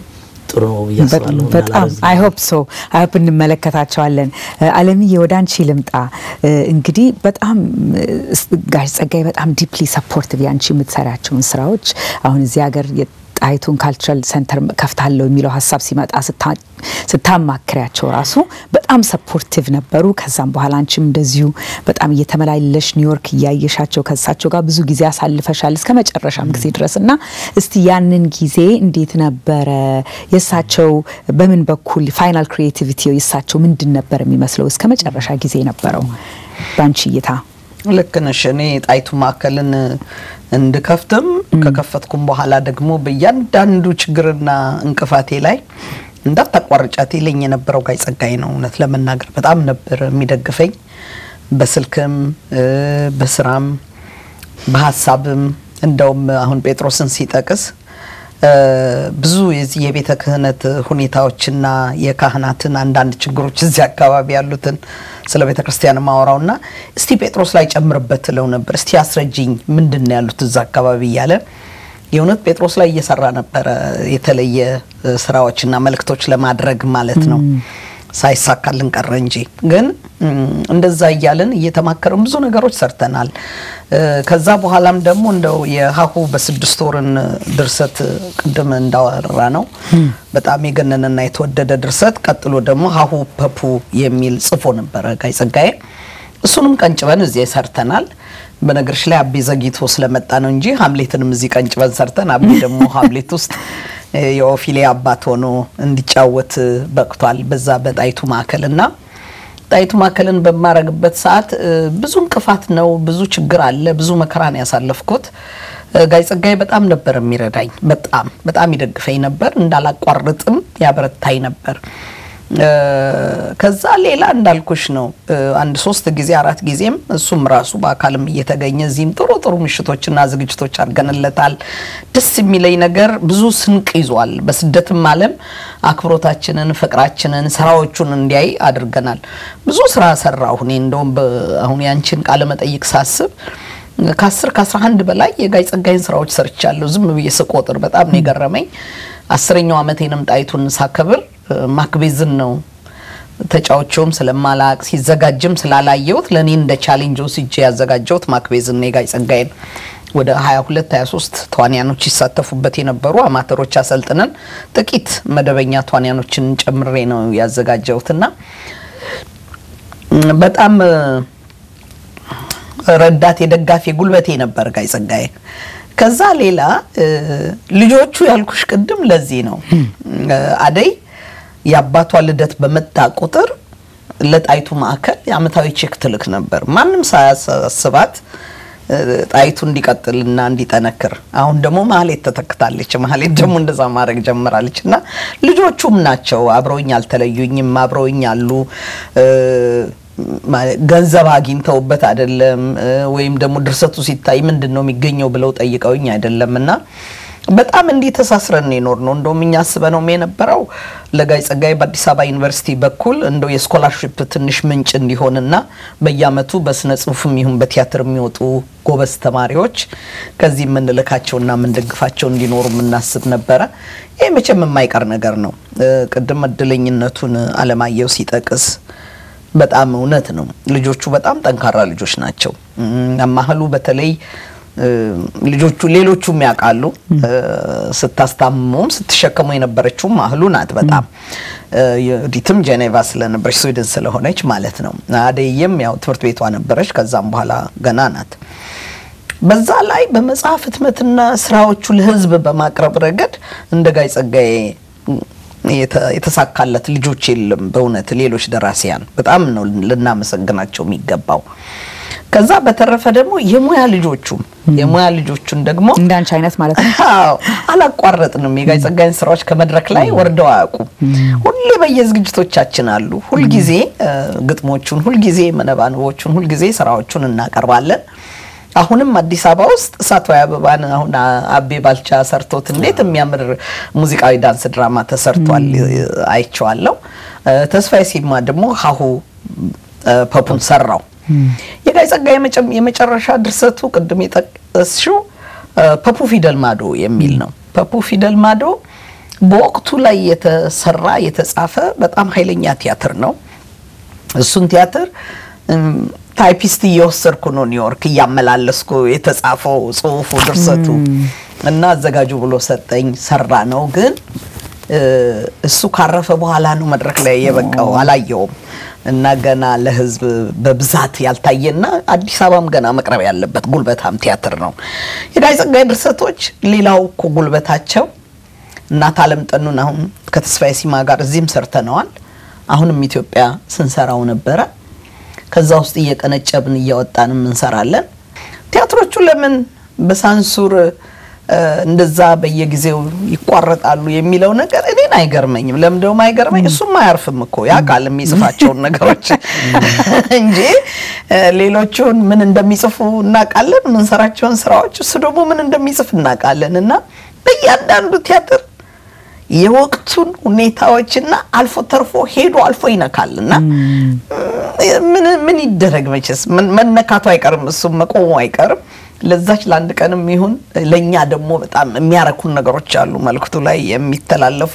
ጥሩ ነው ያስባለሁ በጣም አይ ሆፕ ሶ አይ ሆፕ እንመለከታቸዋለን አለምዬ ወደ አንቺ ልምጣ እንግዲህ በጣም ጋሽ ጸጋዬ በጣም ዲፕሊ ሰፖርቲቭ ያንቺ የምትሰራቸውን ስራዎች አሁን እዚህ ሀገር ጣይቱን ካልቸራል ሴንተር ከፍታለው የሚለው ሐሳብ ሲመጣ ስታማክሪያቸው ራሱ በጣም ሰፖርቲቭ ነበሩ ከዛም በኋላ አንቺም እንደዚሁ በጣም እየተመላለሽ ኒውዮርክ ያያያሻቸው ከሳቸው ጋር ብዙ ጊዜ አሳልፈሻል እስከ መጨረሻም ጊዜ ድረስና እስቲ ያንን ጊዜ እንዴት ነበር የሳቸው በምን በኩል ፋይናል ክሪኤቲቪቲ የሳቸው ምንድን ነበር የሚመስለው እስከ መጨረሻ ጊዜ ነበረው ባንቺ እይታ ልክ ነሽ እኔ ጣይቱ ማከልን እንድከፍትም ከከፈትኩም በኋላ ደግሞ በእያንዳንዱ ችግርና እንቅፋቴ ላይ እንዳታቋርጫት ይለኝ የነበረው ጋሽ ጸጋዬ ነው እውነት ለመናገር በጣም ነበር የሚደግፈኝ በስልክም በስራም በሐሳብም እንደውም አሁን ጴጥሮስን ሲጠቅስ ብዙ የዚህ የቤተ ክህነት ሁኔታዎችና የካህናትን አንዳንድ ችግሮች እዚህ አካባቢ ያሉትን ስለ ቤተ ክርስቲያን ማወራውና እስቲ ጴጥሮስ ላይ ጨምርበት ለው ነበር። እስቲ አስረጅኝ ምንድነው ያሉት እዛ አካባቢ ያለ የእውነት ጴጥሮስ ላይ እየሰራ ነበር የተለየ ስራዎችና መልእክቶች ለማድረግ ማለት ነው። ሳይሳካልን ቀረ እንጂ ግን እንደዛ ይያለን እየተማከረን ብዙ ነገሮች ሰርተናል። ከዛ በኋላም ደግሞ እንደው የሃሁ በ6 ወርን ድርሰት ቅድም እንዳወራ ነው በጣም የገነነና የተወደደ ድርሰት ቀጥሎ ደግሞ ሃሁ ፐፑ የሚል ጽፎ ነበር ጋይ ጸጋዬ። እሱንም ቀንጭበን እዚህ ሰርተናል። በነገርሽ ላይ አቤ ዘግይቶ ስለመጣ ነው እንጂ ሃምሌትንም እዚህ ቀንጭበን ሰርተን አቤ ደግሞ ሃምሌት ውስጥ የኦፊሊያ አባት ሆኖ እንዲጫወት በቅቷል በዛ በጣይቱ ማከልና ጣይቱ ማከልን በማረግበት ሰዓት ብዙ እንቅፋት ነው ብዙ ችግር አለ ብዙ መከራን ያሳለፍኩት። ጋይ ጸጋዬ በጣም ነበር የሚረዳኝ በጣም ይደግፈኝ ነበር እንዳላቋርጥም ያበረታኝ ነበር። ከዛ ሌላ እንዳልኩሽ ነው አንድ 3 ጊዜ 4 ጊዜም እሱም ራሱ በአካልም እየተገኘ እዚህም ጥሩ ዝግጅቶችና ዝግጅቶች አድርገንለታል። ደስ የሚለኝ ነገር ብዙ ስንቅ ይዟል። በስደትም ዓለም አክብሮታችንን ፍቅራችንን ስራዎቹን እንዲያይ አድርገናል። ብዙ ስራ ሰራሁ እኔ እንደውም አሁን ያንቺን ቃለ መጠይቅ ሳስብ ከ10 ከ11 በላይ የጋይ ጸጋዬን ስራዎች ሰርቻለሁ። ዝም ብዬ ስቆጥር በጣም ነው የገረመኝ። 10ኛው አመቴንም ጣይቱን ሳከብር ማክቤዝን ነው ተጫውቾም ስለማላቅ ሲዘጋጅም ስላላየሁት ለኔ እንደ ቻሌንጅ ወስጄ ያዘጋጀሁት ማክቤዝን ነው። የጋይ ጸጋዬን ወደ 22 23 ተዋንያኖች ይሳተፉበት የነበሩ አማተሮች አሰልጥነን ጥቂት መደበኛ ተዋንያኖችን ጨምሬ ነው ያዘጋጀሁትና በጣም ረዳት የደጋፊ ጉልበቴ ነበር ጋይ ጸጋዬ። ከዛ ሌላ ልጆቹ ያልኩሽ ቅድም ለዚህ ነው አደይ ያባቷ ልደት በመጣ ቁጥር ለጣይቱ ማዕከል የአመታዊ ቼክ ትልክ ነበር ማንም ሳያስባት ጣይቱ እንዲቀጥልና እንዲጠነክር። አሁን ደግሞ ማህሌት ተተክታለች። ማህሌት ደግሞ እንደዛ ማድረግ ጀምራለችና ልጆቹም ናቸው አብረውኝ አልተለዩኝም አብረውኝ አሉ። ገንዘብ አግኝተውበት አይደለም ወይም ደግሞ ድርሰቱ ሲታይ ምንድነው የሚገኘው ብለው ጠይቀውኝ አይደለምና በጣም እንዲህ ተሳስረን ነው ነው እንደውም እኛ አስበነው የነበረው ለጋይ ጸጋዬ በአዲስ አበባ ዩኒቨርሲቲ በኩል እንደው የስኮላርሺፕ ትንሽ ምንጭ እንዲሆንና በየአመቱ በስነ ጽሁፍም ይሁን በቲያትር የሚወጡ ጎበዝ ተማሪዎች ከዚህ ምንልካቸውና ምንደግፋቸው እንዲኖሩ ምናስብ ነበር። ይሄ መቼም የማይቀር ነገር ነው። ቅድም እድለኝነቱን አለማየሁ ሲጠቅስ በጣም እውነት ነው። ልጆቹ በጣም ጠንካራ ልጆች ናቸው። አማህሉ በተለይ ልጆቹ ሌሎቹም ያቃሉ ስታስታምሙም ስትሸከሙ የነበረችው ማህሉ ናት። በጣም ዲትም ጄኔቫ ስለነበረች ስዊድን ስለሆነች ማለት ነው። አደይም ያው ትምህርት ቤቷ ነበረች ከዛም በኋላ ገና ናት። በዛ ላይ በመጽሐፍ ህትመትና ስራዎቹ ለህዝብ በማቅረብ ረገድ እንደ ጋይ ጸጋዬ የተሳካለት ልጆች የለም በእውነት ሌሎች ደራሲያን በጣም ነው ልናመሰግናቸው የሚገባው። ከዛ በተረፈ ደግሞ የሙያ ልጆቹን ደግሞ እንዳንቺ አይነት ማለት ነው አላቋረጥንም። የጋይ ጸጋዬን ስራዎች ከመድረክ ላይ ወርደው አያውቁም። ሁሌ በየዝግጅቶቻችን አሉ። ሁሉ ጊዜ ግጥሞቹን ሁሉ ጊዜ መነባንቦቹን ሁሉ ጊዜ ስራዎቹን እናቀርባለን። አሁንም አዲስ አበባ ውስጥ እሳቷ አበባን አሁን አቤ ባልቻ ሰርቶት እንዴት የሚያምር ሙዚቃዊ ዳንስ ድራማ ተሰርቷል አይቼዋለሁ። ተስፋዬ ሲማ ደግሞ ሃሁ ፐፑን ሰራው። የጋይ ጸጋዬ የመጨረሻ ድርሰቱ ቅድም የጠቀስሽው ፐፑ ፊደል ማዶ የሚል ነው። ፐፑ ፊደል ማዶ በወቅቱ ላይ የተሰራ የተጻፈ በጣም ኃይለኛ ቲያትር ነው። እሱን ቲያትር ታይፒስት እየወሰድኩ ነው ኒውዮርክ እያመላለስኩ የተጻፈው ጽሁፉ ድርሰቱ እና አዘጋጁ ብሎ ሰጠኝ ሰራ ነው። ግን እሱ ካረፈ በኋላ ነው መድረክ ላይ የበቃው አላየውም እና ገና ለህዝብ በብዛት ያልታየና አዲስ አበባም ገና መቅረብ ያለበት ጉልበታም ቲያትር ነው። የጋይ ጸጋዬ ድርሰቶች ሌላው እኮ ጉልበታቸው እናት ዓለም ጠኑን አሁን ከተስፋዬ ሲማ ጋር እዚህም ሰርተነዋል። አሁንም ኢትዮጵያ ስንሰራው ነበረ። ከዛ ውስጥ እየቀነጨብን እያወጣንም እንሰራለን። ቲያትሮቹ ለምን በሳንሱር እንደዛ በየጊዜው ይቋረጣሉ የሚለው ነገር እኔን አይገርመኝም። ለምንድነው አይገርመኝ? እሱም አያርፍም እኮ ያቃል የሚጽፋቸው ነገሮች እንጂ ሌሎቹን ምን እንደሚጽፉ እናቃለን። ምን ሰራቸውን ስራዎች እሱ ደግሞ ምን እንደሚጽፍ እናቃለንና በእያንዳንዱ ቲያትር የወቅቱን ሁኔታዎችና አልፎ ተርፎ ሄዶ አልፎ ይነካልና ምን ይደረግ መቼስ መነካቱ አይቀርም እሱም መቆሙ አይቀርም ለዛች ለአንድ ቀንም ይሁን ለኛ ደግሞ በጣም የሚያረኩን ነገሮች አሉ መልክቱ ላይ የሚተላለፉ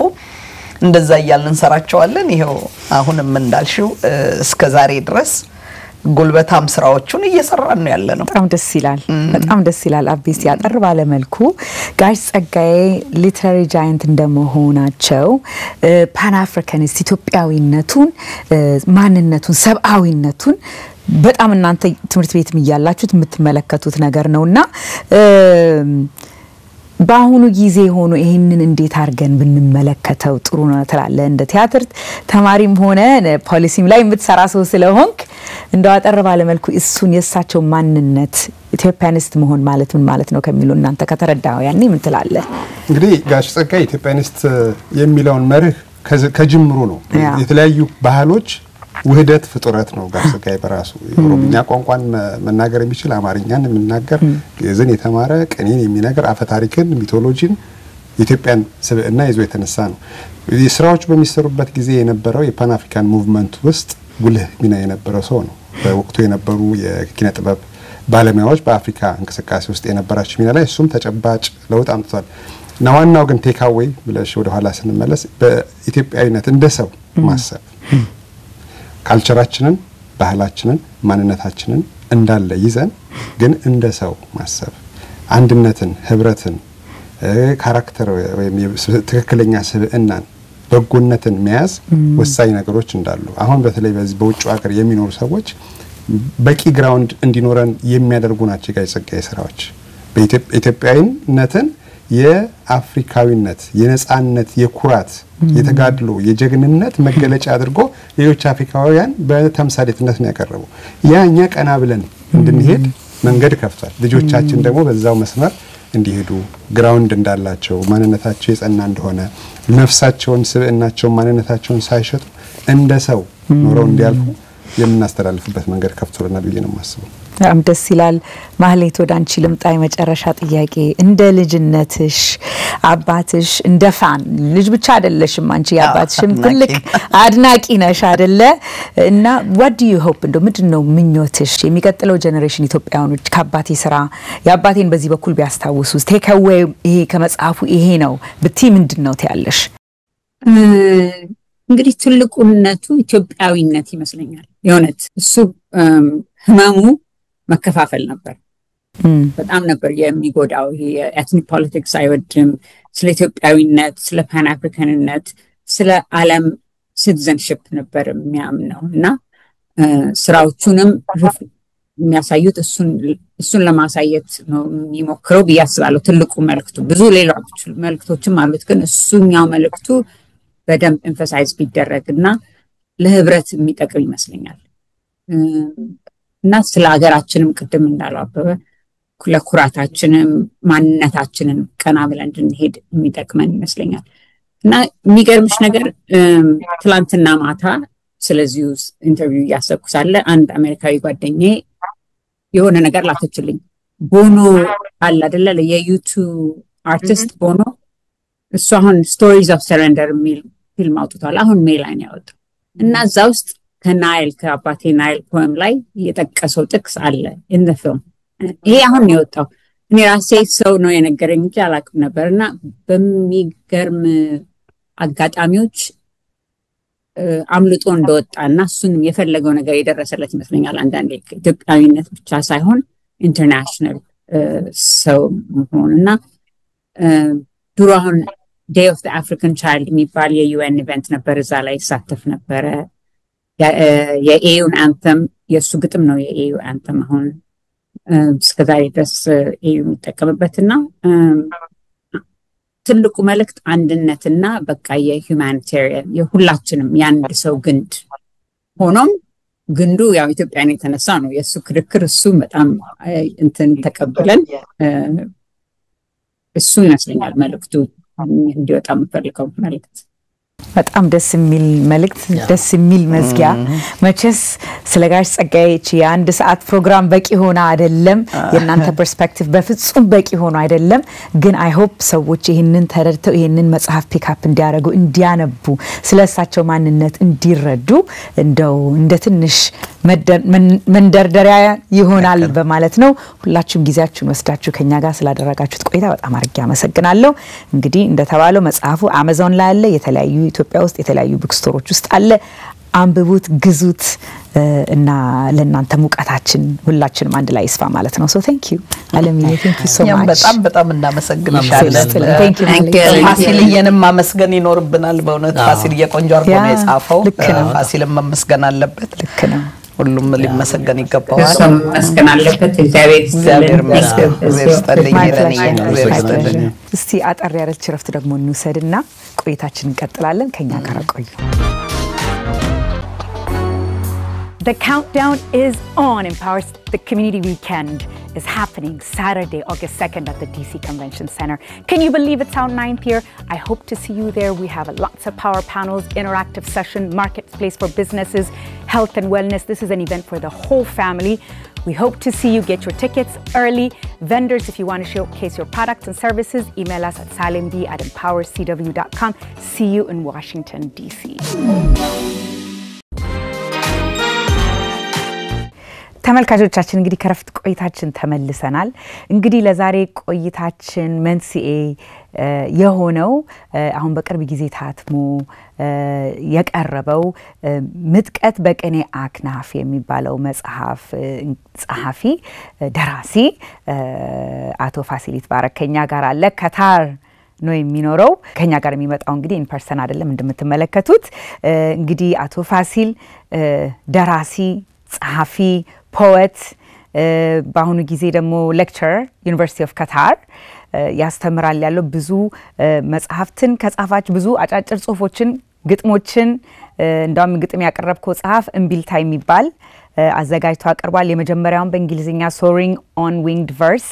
እንደዛ ያያልን ሰራቸዋለን ይሄው አሁንም እንዳልሽው እስከ ዛሬ ድረስ ጉልበታም ስራዎቹን እየሰራን ነው ያለነው በጣም ደስ ይላል አብስ ያጠር ባለ መልኩ ጋሽ ጸጋዬ ሊተራሪ ጃይንት እንደመሆናቸው ፓን አፍሪካኒስት ኢትዮጵያዊነቱን ማንነቱን ሰብአዊነቱን በጣም እናንተ ትምህርት ቤትም ይያላችሁት የምትመለከቱት ነገር ነውና ባሁኑ ጊዜ ሆኖ ይሄንን እንዴት አርገን ብንመለከተው ጥሩ ነው ተላለ እንደ ቲያትር ተማሪም ሆነ ፖሊሲም ላይ የምትሰራ ሰው ስለሆንክ እንደው አጠር ባለ መልኩ እሱን የሳቸው ማንነት ኢትዮጵያኒስት መሆን ማለት ምን ማለት ነው ከሚሉ እናንተ ከተረዳው ያኔ ምን ትላለ እንግዲህ ጋሽ ጸጋዬ ኢትዮጵያኒስት የሚለውን መርህ ከጅምሩ ነው የተለያዩ ባህሎች ውህደት ፍጡረት ነው ጋሽ ጸጋዬ በራሱ ኦሮምኛ ቋንቋን መናገር የሚችል አማርኛን የሚናገር ግዕዝን የተማረ ቅኔን የሚናገር አፈታሪክን ሚቶሎጂን ኢትዮጵያን ስብዕና ይዞ የተነሳ ነው የስራዎች በሚሰሩበት ጊዜ የነበረው የፓን አፍሪካን ሙቭመንት ውስጥ ጉልህ ሚና የነበረው ሰው ነው በወቅቱ የነበሩ የኪነ ጥበብ ባለሙያዎች በአፍሪካ እንቅስቃሴ ውስጥ የነበራቸው ሚና ላይ እሱም ተጨባጭ ለውጥ አምጥቷል እና ዋናው ግን ቴክ አዌይ ብለሽ ወደ ኋላ ስንመለስ በኢትዮጵያዊነት እንደ ሰው ማሰብ ካልቸራችንን ባህላችንን ማንነታችንን እንዳለ ይዘን ግን እንደ ሰው ማሰብ አንድነትን ህብረትን ካራክተር ወይም ትክክለኛ ስብዕናን በጎነትን መያዝ ወሳኝ ነገሮች እንዳሉ አሁን በተለይ በዚህ በውጭ ሀገር የሚኖሩ ሰዎች በቂ ግራውንድ እንዲኖረን የሚያደርጉ ናቸው ጋሽ ጸጋዬ ስራዎች በኢትዮጵያዊነትን የአፍሪካዊነት የነጻነት የኩራት የተጋድሎ የጀግንነት መገለጫ አድርጎ ሌሎች አፍሪካውያን በተምሳሌትነት ነው ያቀርበው ያኛ ቀና ብለን እንድንሄድ መንገድ ከፍቷል ልጆቻችን ደግሞ በዛው መስመር እንዲሄዱ ግራውንድ እንዳላቸው ማንነታቸው የጸና እንደሆነ ነፍሳቸውን ስብዕናቸውን ማንነታቸውን ሳይሸጡ እንደ ሰው ኖረው እንዲያልፉ የምናስተላልፍበት መንገድ ከፍቶልናል ብዬ ነው የማስበው በጣም ደስ ይላል ማህሌት ወደ አንቺ ልምጣ የመጨረሻ ጥያቄ እንደ ልጅነትሽ አባትሽ እንደ ፋን ልጅ ብቻ አይደለሽም አንቺ ያባትሽም ትልቅ አድናቂ ነሽ አይደለ እና what do you hope እንደው ምንድነው ምኞትሽ የሚቀጥለው ጄኔሬሽን ኢትዮጵያውያኖች ከአባቴ ስራ ያባቴን በዚህ በኩል ቢያስታውሱስ ቴክ አዌይ ይሄ ከመጽሐፉ ይሄ ነው ብቲ ምንድነው ታያለሽ እንግዲህ ትልቁነቱ ኢትዮጵያዊነት ይመስለኛል የሆነት እሱ ህመሙ መከፋፈል ነበር በጣም ነበር የሚጎዳው ይሄ ኤትኒክ ፖለቲክስ አይወድም ስለ ኢትዮጵያዊነት ስለ ፓን አፍሪካንነት ስለ ዓለም ሲቲዘንሺፕ ነበር የሚያምነውና ስራዎቹንም የሚያሳዩት እሱን ለማሳየት ነው የሚሞክረው ቢያስባለው ትልቁ መልክቱ ብዙ ሌሎች መልክቶችም አሉት ግን እሱኛው መልክቱ በደንብ ኤምፋሳይዝ ቢደረግና ለህብረት የሚጠቅም ይመስለኛል እና ስለ ሀገራችንም ቅድም እንዳለው አበበ ለኩራታችንም ማንነታችንን ቀና ብለን እንድንሄድ የሚጠቅመን ይመስለኛል እና የሚገርምሽ ነገር ትላንትና ማታ ስለዚህ ኢንተርቪው ያሰብኩ ሳለ አንድ አሜሪካዊ ጓደኛዬ የሆነ ነገር ላከችልኝ ቦኖ አለ አይደለ የዩቲዩብ አርቲስት ቦኖ እሱ አሁን ስቶሪስ ኦፍ ሰረንደር የሚል ፊልም አውጥቷል አሁን ሜይ ላይ ነው ያወጣው እና እዛ ውስጥ ከናይል ከአባቴ ናይል ፖኤም ላይ የጠቀሰው ጥቅስ አለ in the film ይሄ አሁን የወጣው እኔ ራሴ ሰው ነው የነገረኝ እንጂ አላውቅም ነበርና በሚገርም አጋጣሚዎች አምልጦ እንደወጣና እሱንም የፈለገው ነገር የደረሰለት ይመስለኛል አንዳንዴ ኢትዮጵያዊነት ብቻ ሳይሆን ኢንተርናሽናል ሰው መሆንና ድሮ አሁን Day of the African Child የሚባል የዩኤን ኢቨንት ነበር እዛ ላይ ሳተፍ ነበር የኤዩን አንተም የሱ ግጥም ነው የኤዩ አንተም አሁን እስከዛሬ ድረስ ኤዩ የሚጠቀምበትና ትልቁ መልእክት አንድነትና በቃ የሁማኒቴሪያን የሁላችንም ያንድ ሰው ግንድ ሆኖም ግንዱ ያው ኢትዮጵያን የተነሳ ነው የሱ ክርክር እሱ በጣም እንትን ተቀበለን እሱ ይመስለኛል መልእክቱ እንዲወጣ የምፈልገው መልእክት በጣም ደስ የሚል መልእክት ደስ የሚል መዝጊያ መቼስ ስለጋሽ ጸጋዬ የአንድ ሰዓት ፕሮግራም በቂ ሆነ አይደለም የናንተ ፐርስፔክቲቭ በፍጹም በቂ ሆነ አይደለም ግን አይ ሆፕ ሰዎች ይሄንን ተረድተው ይሄንን መጽሐፍ ፒክ አፕ እንዲያረጉ እንዲያነቡ ስለሳቸው ማንነት እንዲረዱ እንደው እንደ ትንሽ መንደርደሪያ ይሆናል በማለት ነው ሁላችሁም ጊዜያችሁን ወስዳችሁ ከኛ ጋር ስላደረጋችሁት ቆይታ በጣም አርጌ አመሰግናለሁ እንግዲህ እንደተባለው መጽሐፉ አማዞን ላይ አለ የተለያዩ ኢትዮጵያ ውስጥ የተለያዩ ቡክስቶሮች ውስጥ አለ አንብቡት ግዙት እና ለእናንተ ሙቀታችን ሁላችንም አንድ ላይ ይስፋ ማለት ነው so thank you አለምዬ thank you so much በጣም እናመሰግንሻለን thank you ፋሲልየንም ማመስገን ይኖርብናል በእውነት ፋሲልየ ቆንጆ አርጎ ነው የጻፈው ፋሲልም ማመስገን አለበት ልክ ነው ሁሉም ሊመሰገን ይገባዋል ማመስገን አለበት እግዚአብሔር ይመስገን እስቲ አጠር ያለች ረፍት ደግሞ እንውሰድና ቆይታችን እንቀጥላለን ከኛ ጋር ቆዩ The countdown is on. Empowers the Community Weekend is happening Saturday, August 2nd at the DC Convention Center. Can you believe it's our 9th year? I hope to see you there. We have lots of power panels, interactive session, marketplace for businesses, health and wellness. This is an event for the whole family. We hope to see you. Get your tickets early. Vendors, if you want to showcase your products and services, email us at salimb@empowercw.com. See you in Washington, D.C. ተመልካቾቻችን እንግዲህ ከረፍት ቆይታችን ተመልሰናል እንግዲህ ለዛሬ ቆይታችን መንስኤ የሆነው አሁን በቅርብ ጊዜ ታትሞ የቀረበው ምጥቀት በቀኔ አክናፍ የሚባለው መጽሐፍ ጸሐፊ ደራሲ አቶ ፋሲል ይትባረክ ከኛ ጋር አለ ከታር ነው የሚኖረው ከኛ ጋር የሚመጣው እንግዲህ ኢን ፐርሰን አይደለም እንደምትመለከቱት እንግዲህ አቶ ፋሲል ደራሲ ጸሐፊ poet በአሁኑ ጊዜ ደግሞ lecturer University of Qatar ያስተምራል ያለው ብዙ መጽሐፍትን ከጻፋች ብዙ አጫጭር ጽሁፎችን ግጥሞችን እንደውም ግጥም ያቀረብከው ጸሐፍ እምቢልታ የሚባል አዘጋጅቶ አቀርቧል የመጀመሪያውን በእንግሊዝኛ soaring on winged verse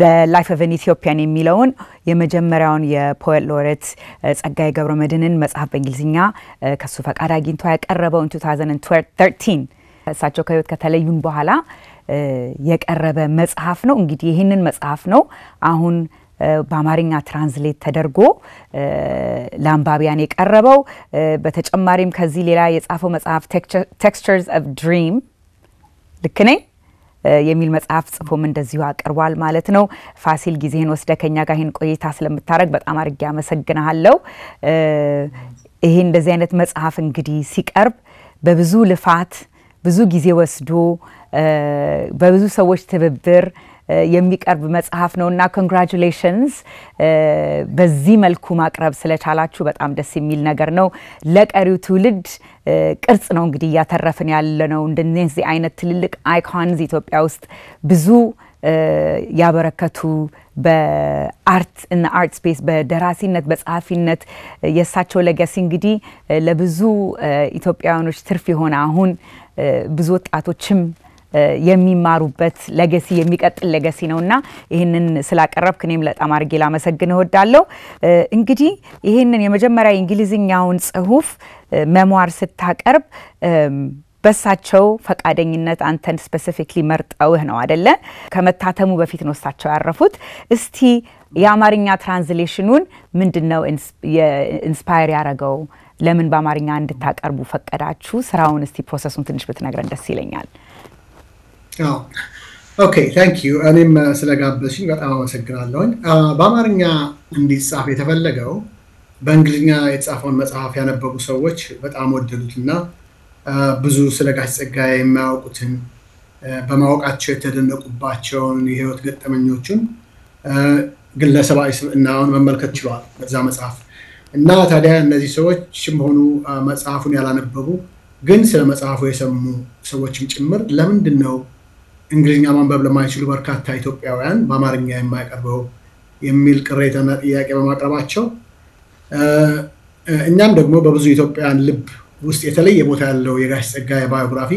the life of an Ethiopian የሚለውን የመጀመሪያውን የፖኤት ሎሬት ጸጋዬ ገብረመድህንን መጽሐፍ በእንግሊዝኛ ከሱ ፈቃድ አግኝቶ ያቀረበው 2013 እሳቸው ከህይወት ከተለዩን በኋላ የቀረበ መጽሐፍ ነው እንግዲህ ይሄንን መጽሐፍ ነው አሁን በአማርኛ ትራንስሌት ተደርጎ ለአንባቢያን የቀረበው በተጨማሪም ከዚህ ሌላ የጻፈው መጽሐፍ Textures of Dream ልክ ነኝ የሚል መጽሐፍ ጽፎም እንደዚሁ አቀርቧል ማለት ነው ፋሲል ጊዜህን ወስደ ከኛ ጋር ይሄን ቆይታ ስለምታረግ በጣም አርጌ አመሰግናለሁ ይሄ እንደዚህ አይነት መጽሐፍ እንግዲህ ሲቀርብ በብዙ ልፋት ብዙ ጊዜ ወስዶ በብዙ ሰዎች ትብብር የሚቀርብ መጽሐፍ ነውና ኮንግራቹሌሽንስ በዚህ መልኩ ማቅረብ ስለቻላችሁ በጣም ደስ የሚል ነገር ነው ለቀሪው ትውልድ ቅርጽ ነው እንግዲህ ያተረፈን ያለነው እንደነዚህ አይነት ትልልቅ አይኮንስ ኢትዮጵያ ውስጥ ብዙ ያበረከቱ በአርት እና አርት ስፔስ በደራሲነት በጸሐፊነት የሳቸው ለጋሲ እንግዲህ ለብዙ ኢትዮጵያውያኖች ትርፍ የሆነ አሁን ብዙ ወጣቶችም የሚማሩበት ለጋሲ የሚቀጥል ለጋሲ ነውና ይሄንን ስላቀረብክ እኔም ለጣም አርጌ ላመሰግን እወዳለሁ እንግዲህ ይሄንን የመጀመሪያ እንግሊዝኛውን ጽሁፍ ሜሞር ስታቀርብ በሳቸው ፈቃደኝነት አንተን ስፔሲፊክሊ መርጠውህ ነው አይደለ ከመታተሙ በፊት ነው ሳቸው ያረፉት እስቲ የአማርኛ ትራንስሌሽኑን ምንድነው ኢንስፓየር ያረጋው ለምን በአማርኛ እንድታቀርቡ ፈቀዳችሁ ስራውን እስቲ ፕሮሰሱን ትንሽ ብትነግረን ደስ ይለኛል ኦኬ ታንክ ዩ እኔም ስለጋበዝሽኝ በጣም አመሰግናለሁ በአማርኛ እንዲጻፍ የተፈለገው በእንግሊዝኛ የተጻፈውን መጽሐፍ ያነበቡ ሰዎች በጣም ወደዱትና ብዙ ስለጋሽ ጸጋዬ የማያውቁትን በማወቃቸው የተደነቁባቸውን የህይወት ገጠመኞችን ግለሰባዊ ስብዕናውን መመልከት ችለዋል በዛ መጽሐፍ እና ታዲያ እነዚህ ሰዎችም ሆኑ መጽሐፉን ያላነበቡ ግን ስለ መጽሐፉ የሰሙ ሰዎችም ጭምር ለምንድነው እንግሊዝኛ ማንበብ ለማይችሉ በርካታ ኢትዮጵያውያን በአማርኛ የማይቀርበው የሚል ቅሬታና ጥያቄ በማቅረባቸው እኛም ደግሞ በብዙ ኢትዮጵያውያን ልብ ውስጥ የተለየ ቦታ ያለው የጋሽ ጸጋዬ ባዮግራፊ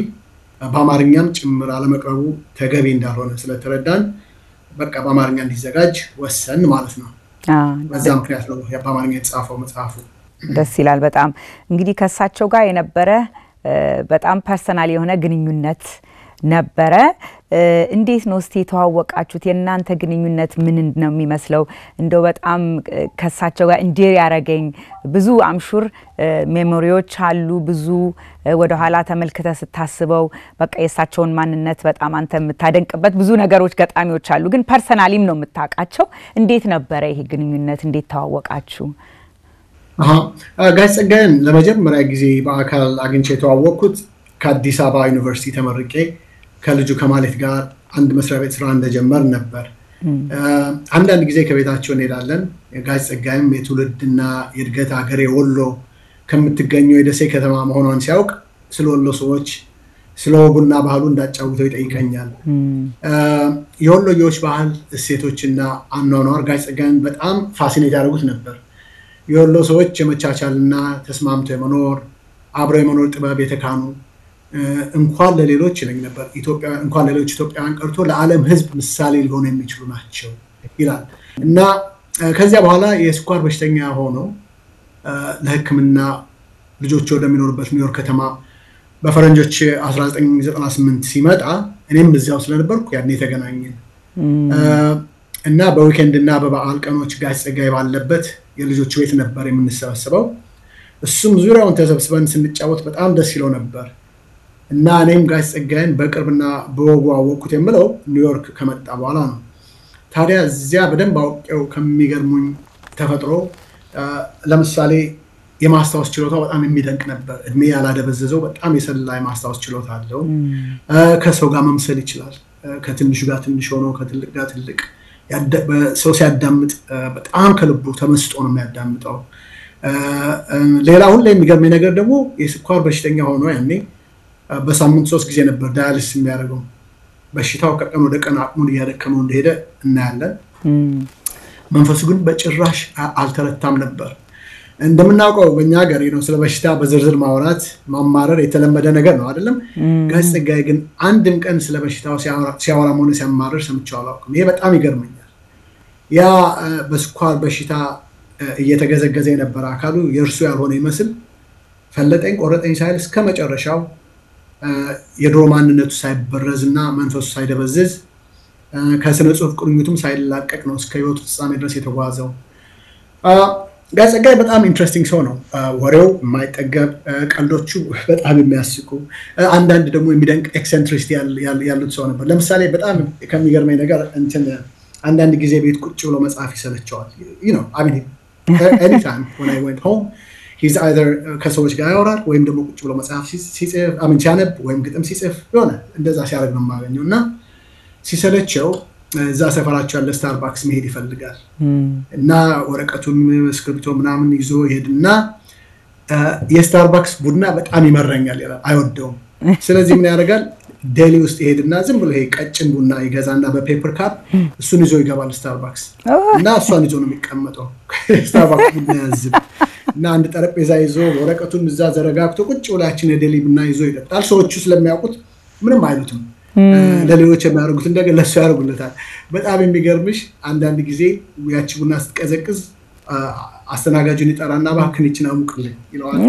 በአማርኛም ጭምር አለመቅረቡ ተገቢ እንዳልሆነ ስለተረዳን በቃ በአማርኛ እንዲዘጋጅ ወሰን ማለት ነው በዛ ምክንያት ነው በአማርኛ የተጻፈው መጽሐፉ ደስ ይላል በጣም እንግዲህ ከሳቸው ጋር የነበረ በጣም ፐርሰናል የሆነ ግንኙነት ነበረ እንዴት ነው እስቲ ተዋወቃችሁት የናንተ ግንኙነት ምን ነው የሚመስለው እንደው በጣም ከሳቸው ጋር እንዲር ያረገኝ ብዙ አምሹር ሜሞሪዎች አሉ ብዙ ወደ ኋላ ተመልክተ ስታስበው በቃ የሳቸውን ማንነት በጣም አንተ የምታደንቅበት ብዙ ነገሮች ገጣሚዎች አሉ ግን ፐርሰናሊም ነው የምታውቃቸው እንዴት ነበረ ይሄ ግንኙነት እንዴት ተዋወቃችሁ ጋሽ ጸጋዬን ለመጀመሪያ ጊዜ በአካል አግኝቼ የተዋወቅኩት ከአዲስ አበባ ዩኒቨርሲቲ ተመርቄ ከልጁ ከማለት ጋር አንድ መስሪያ ቤት ስራ እንደጀመር ነበር አንዳንድ ጊዜ ከቤታቸው እንሄዳለን ጋሽ ጸጋዬም የትውልድና የእድገት ሀገር ወሎ ከምትገኘው የደሴ ከተማ መሆኗን ሲያውቅ ስለ ወሎ ሰዎች ስለ ወጉና ባህሉ እንዳጫውተው ይጠይቀኛል የወሎዮች ባህል እሴቶችና አኗኗር ጋሽ ጸጋዬን በጣም ፋሲኔት ያደርጉት ነበር የወሎ ሰዎች የመቻቻልና ተስማምቶ የመኖር አብሮ የመኖር ጥበብ የተካኑ እንኳን ለሌሎች ይለኝ ነበር ኢትዮጵያ እንኳን ለሌሎች ኢትዮጵያውያን ቀርቶ ለዓለም ህዝብ ምሳሌ ሊሆኑ የሚችሉ ናቸው ይላል እና ከዚያ በኋላ የስኳር በሽተኛ ሆኖ ለህክምና ልጆቹ ወደሚኖርበት ኒውዮርክ ከተማ በፈረንጆች 1998 ሲመጣ እኔም በዚያው ስለነበርኩ ያኔ ተገናኘን እና በዊኬንድ እና በበዓል ቀኖች ጋሽ ጸጋዬ ባለበት የልጆቹ ቤት ነበር የምንሰበሰበው እሱም ዙሪያውን ተሰብስበን ስንጫወት በጣም ደስ ይለው ነበር እና እኔም ጋሽ ጸጋዬን በቅርብና በወጉ አወቅኩት የምለው ኒውዮርክ ከመጣ በኋላ ነው ታዲያ እዚያ በደንብ አውቄው ከሚገርሙኝ ተፈጥሮ ለምሳሌ የማስታወስ ችሎታው በጣም የሚደንቅ ነበር እድሜ ያላደበዘዘው በጣም የሰላ የማስታወስ ችሎታ አለው ከሰው ጋር መምሰል ይችላል ከትንሹ ጋር ትንሽ ሆኖ ከትልቅ ጋር ትልቅ ሰው ሲያዳምጥ በጣም ከልቡ ተመስጦ ነው የሚያዳምጠው ሌላ ሁሉ የሚገርመኝ ነገር ደግሞ የስኳር በሽተኛ ሆኖ ያኔ በሳምንት 3 ጊዜ ነበር ዳያሊሲስ የሚያደርገው በሽታው ከቀን ወደ ቀን አቅሙን እያደከመው እንደሄደ እናያለን መንፈሱ ግን በጭራሽ አልተረታም ነበር እንደምናውቀው በእኛ ሀገር ነው ስለ በሽታ በዝርዝር ማውራት ማማረር የተለመደ ነገር ነው አይደለም ጋሽ ጸጋዬ ግን አንድም ቀን ስለ በሽታው ሲያወራ ሆነ ሲያማረር ሰምቼው አላውቅም ይሄ በጣም ይገርመኛል ያ በስኳር በሽታ እየተገዘገዘ የነበረ አካሉ የእርሱ ያልሆነ ይመስል ፈለጠኝ ቆረጠኝ ሳይል እስከ መጨረሻው የድሮ ማንነቱ ሳይበረዝና መንፈሱ ሳይደበዝዝ ከስነ ጽሁፍ ቁርኝቱም ሳይላቀቅ ነው እስከ ህይወቱ ፍጻሜ ድረስ የተጓዘው ጋሽ ጸጋዬ በጣም ኢንትረስቲንግ ሰው ነው ወሬው የማይጠገብ ቀልዶቹ በጣም የሚያስቁ አንዳንድ ደግሞ የሚደንቅ ኤክሰንትሪሲቲ ያሉት ሰው ነበር ለምሳሌ በጣም ከሚገርመኝ ነገር እንትን አንዳንድ ጊዜ ቤት ቁጭ ብሎ መጽሐፍ ይሰለቸዋል I mean anytime when I went home he's either ከሰዎች ጋር ያወራል ወይም ደግሞ ቁጭ ብሎ መጽሐፍ ሲጽፍ ሲያነብ ወይም ግጥም ሲጽፍ ሆነ እንደዛ ሲያደርግ ነው የማገኘው እና ሲሰለቸው እዛ ሰፈራቸው ያለ ስታርባክስ መሄድ ይፈልጋል እና ወረቀቱን ስክሪፕቶ ምናምን ይዞ ይሄድና የስታርባክስ ቡና በጣም ይመረኛል ይላል አይወደውም ስለዚህ ምን ያደርጋል ዴሊ ውስጥ ይሄድና ዝም ብሎ ይሄ ቀጭን ቡና ይገዛና በፔፐር ካፕ እሱን ይዞ ይገባል ስታርባክስ እና እሷን ይዞ ነው የሚቀመጠው ስታርባክስ ቡና ያዝብ እና አንድ ጠረጴዛ ይዞ ወረቀቱን እዛ ዘረጋግቶ ቁጭ ብላችን የዴሊ ቡና ይዞ ይጠጣል ሰዎቹ ስለሚያውቁት ምንም አይሉትም ለሌሎች የሚያደርጉት እንደገና ለሱ ያደርጉለታል በጣም የሚገርምሽ አንዳንድ ጊዜ ያቺ ቡና ስትቀዘቅዝ አስተናጋጁን ይጠራና ባክን ይችና ሙቅልኝ ይለዋል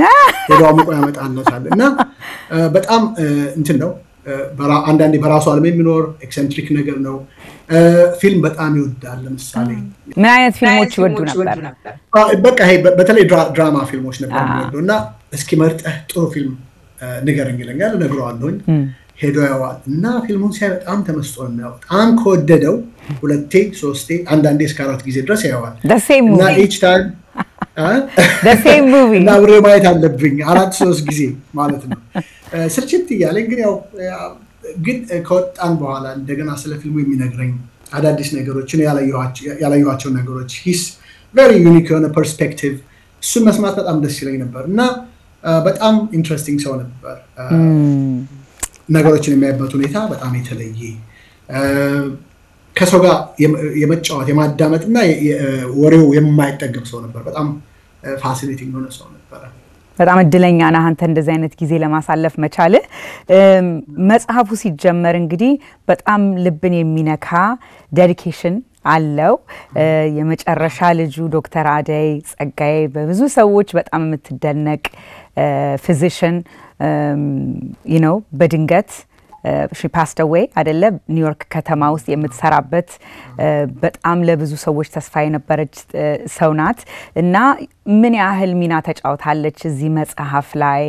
ወዲያው ሙቆ ያመጣለታል እና በጣም እንትን ነው አንዳንዴ በራሱ ዓለም የሚኖር ኤክሰንትሪክ ነገር ነው ፊልም በጣም ይወዳል ለምሳሌ ምን አይነት ፊልሞች ይወዱ ነበር በቃ ይሄ በተለይ ድራማ ፊልሞች ነበር የሚወደውና እስኪ መርጠህ ጥሩ ፊልም ንገረኝ ይለኛል እነግረዋለሁኝ ሄዶ ያዋል እና ፊልሙን ሲያይ በጣም ተመስጦ ነው በጣም ከወደደው ሁለቴ ሶስቴ አንዳንዴ እስከ 4 ጊዜ ድረስ ያዋል እና each time the same movie እና ብሬ ማየት አለብኝ 4-3 ጊዜ ማለት ነው ስርጭት ይያለኝ ግን ያው ግን ከወጣን በኋላ እንደገና ስለ ፊልሙ የሚነግረኝ አዳዲስ ነገሮችን ያላየኋቸው ነገሮች ሂስ very unique on a perspective እሱን መስማት በጣም ደስ ይለኝ ነበር እና በጣም ኢንትረስቲንግ ሰው ነበር ነገሮችን የሚያይበት ሁኔታ በጣም የተለየ ከሰው ጋር የመጫወት የማዳመጥና ወሬው የማይጠገብ ሰው ነበር በጣም ፋሲኔቲንግ ሆነ ሰው ነበር በጣም እድለኛ ነህ አንተ እንደዚህ አይነት ጊዜ ለማሳለፍ መቻል መጽሐፉ ሲጀመር እንግዲህ በጣም ልብን የሚነካ ዴዲኬሽን አለው። የመጨረሻ ልጁ ዶክተር አደይ ጸጋዬ በብዙ ሰዎች በጣም የምትደነቅ ፊዚሽን በድንገት she passed away አይደለ ኒውዮርክ ከተማ ውስጥ የምትሰራበት በጣም ለብዙ ሰዎች ተስፋ የነበረች ሰው ናት እና ምን ያህል ሚና ተጫውታለች እዚህ መጽሐፍ ላይ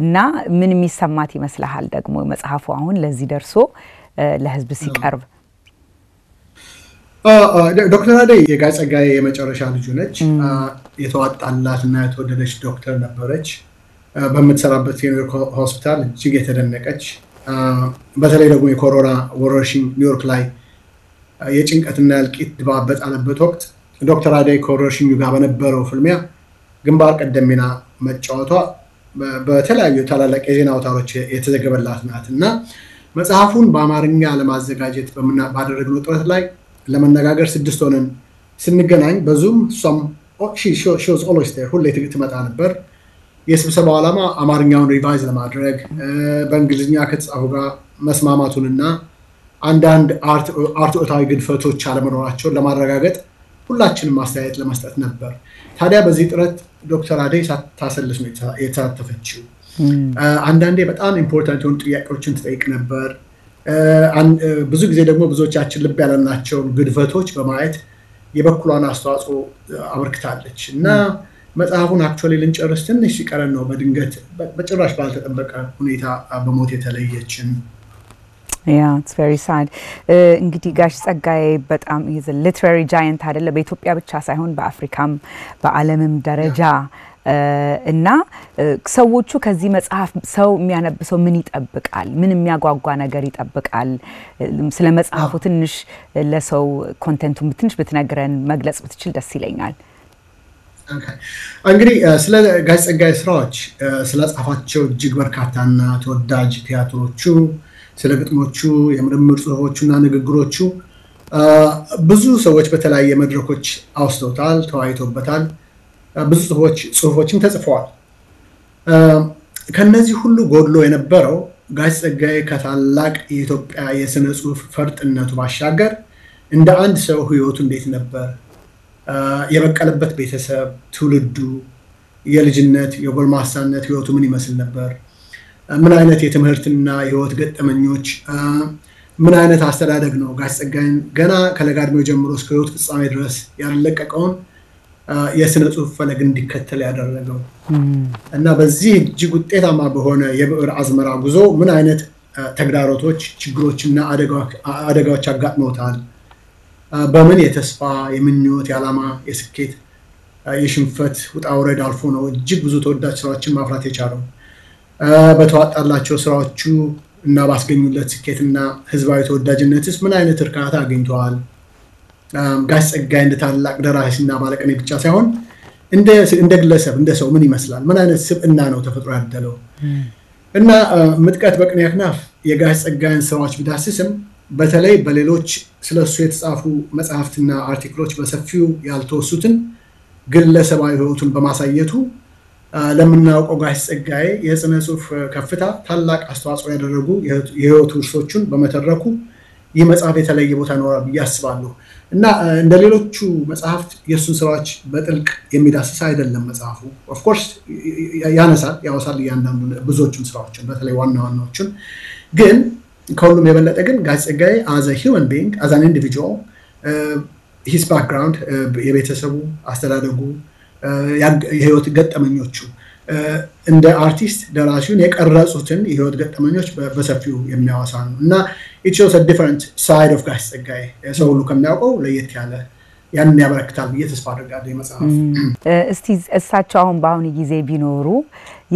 እና ምን የሚሰማት ይመስልሃል ደግሞ መጽሐፉ አሁን ለዚህ ደርሶ ለህዝብ ሲቀርብ? ዶክተር አደይ የጋሽ ጸጋዬ የመጨረሻ ልጅ ነች። የተዋጣላትና የተወደደች ዶክተር ነበረች። በምትሰራበት የኒውዮርክ ሆስፒታል እጅግ የተደነቀች በተለይ ደግሞ የኮሮና ወረርሽኝ ኒውዮርክ ላይ የጭንቀትና የእልቂት ድባብ በጣለበት ወቅት ዶክተር አደይ ከወረርሽኙ ጋር በነበረው ፍልሚያ ግንባር ቀደም ሚና መጫወቷ በተለያዩ ታላላቅ የዜና አውታሮች የተዘገበላት ናት እና መጽሐፉን በአማርኛ ለማዘጋጀት ባደረግነው ጥረት ላይ ለመነጋገር 6 ሆነን ስንገናኝ በዙም እሷም she was always there ሁሌ ትመጣ ነበር። የስብሰባው ዓላማ አማርኛውን ሪቫይዝ ለማድረግ በእንግሊዝኛ ከተጻፈው ጋር መስማማቱንና አንዳንድ አርትዖታዊ ግድፈቶች አለመኖራቸውን ለማረጋገጥ ሁላችንም አስተያየት ለመስጠት ነበር። ታዲያ በዚህ ጥረት ዶክተር አደይ ሳታሰልስ ነው የተሳተፈችው። አንዳንዴ በጣም ኢምፖርታንት የሆኑ ጥያቄዎችን ትጠይቅ ነበር። ብዙ ጊዜ ደግሞ ብዙዎቻችን ልብ ያለናቸውን ግድፈቶች በማየት የበኩሏን አስተዋጽኦ አበርክታለች እና መጽሐፉን አክቹዋሊ ልንጨርስ ትንሽ ሲቀረን ነው በድንገት በጭራሽ ባልተጠበቀ ሁኔታ በሞት የተለየችን። it's very sad. እንግዲህ ጋሽ ጸጋዬ በጣም is a literary giant አይደለ በኢትዮጵያ ብቻ ሳይሆን በአፍሪካም በዓለምም ደረጃ እና ሰዎቹ ከዚህ መጽሐፍ ሰው የሚያነብሰው ምን ይጠብቃል? ምን የሚያጓጓ ነገር ይጠብቃል? ስለ መጽሐፉ ትንሽ ለሰው ኮንቴንቱን ትንሽ ብትነግረን መግለጽ ብትችል ደስ ይለኛል። እንግዲህ ስለ ጋሽ ጸጋዬ ስራዎች ስለ ጻፋቸው እጅግ በርካታና ተወዳጅ ቲያትሮቹ፣ ስለ ግጥሞቹ፣ የምርምር ጽሁፎቹና ንግግሮቹ ብዙ ሰዎች በተለያየ መድረኮች አውስተውታል፣ ተወያይተውበታል። ብዙ ጽሁፎችም ተጽፈዋል። ከነዚህ ሁሉ ጎድሎ የነበረው ጋሽ ጸጋዬ ከታላቅ የኢትዮጵያ የሥነ ጽሁፍ ፈርጥነቱ ባሻገር እንደ አንድ ሰው ህይወቱ እንዴት ነበር? የበቀለበት ቤተሰብ፣ ትውልዱ፣ የልጅነት የጎልማሳነት ህይወቱ ምን ይመስል ነበር? ምን አይነት የትምህርትና የህይወት ገጠመኞች፣ ምን አይነት አስተዳደግ ነው ጋሽ ጸጋዬን ገና ከለጋ ዕድሜው ጀምሮ እስከ ህይወት ፍጻሜ ድረስ ያለቀቀውን የሥነ ጽሁፍ ፈለግ እንዲከተል ያደረገው እና በዚህ እጅግ ውጤታማ በሆነ የብዕር አዝመራ ጉዞ ምን አይነት ተግዳሮቶች፣ ችግሮችና አደጋዎች አጋጥመውታል? በምን የተስፋ፣ የምኞት፣ የዓላማ፣ የስኬት፣ የሽንፈት ውጣ ውረድ አልፎ ነው እጅግ ብዙ ተወዳጅ ስራዎችን ማፍራት የቻለው? በተዋጣላቸው ስራዎቹ እና ባስገኙለት ስኬትና ህዝባዊ ተወዳጅነትስ ምን አይነት እርካታ አግኝተዋል? ጋሽ ጸጋዬ እንደ ታላቅ ደራሲና ባለቅኔ ብቻ ሳይሆን እንደ ግለሰብ እንደ ሰው ምን ይመስላል? ምን አይነት ስብዕና ነው ተፈጥሮ ያደለው? እና ምጥቀት በቅኔ አክናፍ የጋሽ ጸጋዬን ስራዎች ቢዳስስም በተለይ በሌሎች ስለሱ የተጻፉ መጽሐፍትና አርቲክሎች በሰፊው ያልተወሱትን ግለሰባዊ ህይወቱን በማሳየቱ ለምናውቀው ጋሽ ጸጋዬ የሥነ ጽሁፍ ከፍታ ታላቅ አስተዋጽኦ ያደረጉ የህይወቱ ውርሶቹን በመተረኩ ይህ መጽሐፍ የተለየ ቦታ ይኖራል ብዬ አስባለሁ። እና እንደ ሌሎቹ መጽሐፍት የእሱን ስራዎች በጥልቅ የሚዳስስ አይደለም መጽሐፉ። ኦፍ ኮርስ ያወሳል እያንዳንዱ ብዙዎቹን ስራዎችን በተለይ ዋና ዋናዎቹን። ግን ከሁሉም የበለጠ ግን ጋሽ ጸጋዬ as a human being as an individual his background የቤተሰቡ አስተዳደጉ የህይወት ገጠመኞቹ እንደ አርቲስት ደራሲውን የቀረጹትን የህይወት ገጠመኞች በሰፊው የሚያወሳ ነው እና it shows a different side of ጋሽ ጸጋዬ ሰው ሁሉ ከሚያውቀው ለየት ያለ ያንን ያበረክታል ብዬ ተስፋ አደርጋለሁ የመጽሐፍ። እስቲ እሳቸው አሁን በአሁኑ ጊዜ ቢኖሩ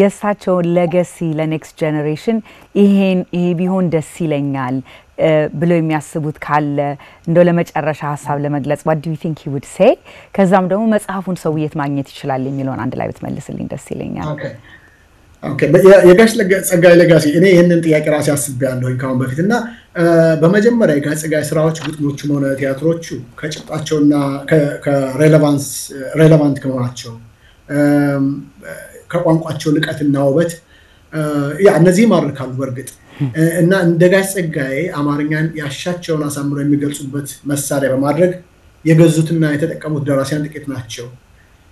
የእሳቸውን ሌጋሲ ለኔክስት ጀነሬሽን ይሄ ቢሆን ደስ ይለኛል ብሎ የሚያስቡት ካለ እንደው ለመጨረሻ ሀሳብ ለመግለጽ what do you think he would say? ከዛም ደግሞ መጽሐፉን ሰው የት ማግኘት ይችላል የሚለውን አንድ ላይ ብትመልስልኝ ደስ ይለኛል። ኦኬ የጋሽ ጸጋዬ ሌጋሲ እኔ ይሄንን ጥያቄ ራሴ አስቤያለሁ ካሁን በፊትና በመጀመሪያ የጋሽ ጸጋዬ ስራዎች ግጥሞቹም ሆነ ቲያትሮቹ ከጭብጣቸውና ከሬሌቫንት ከመሆናቸው ከቋንቋቸው ልቀትና ውበት ያ እነዚህ ማርካሉ በርግጥ እና እንደ ጋሽ ጸጋዬ አማርኛን ያሻቸውን አሳምረው የሚገልጹበት መሳሪያ በማድረግ የገዙትና የተጠቀሙት ደራሲያን ጥቂት ናቸው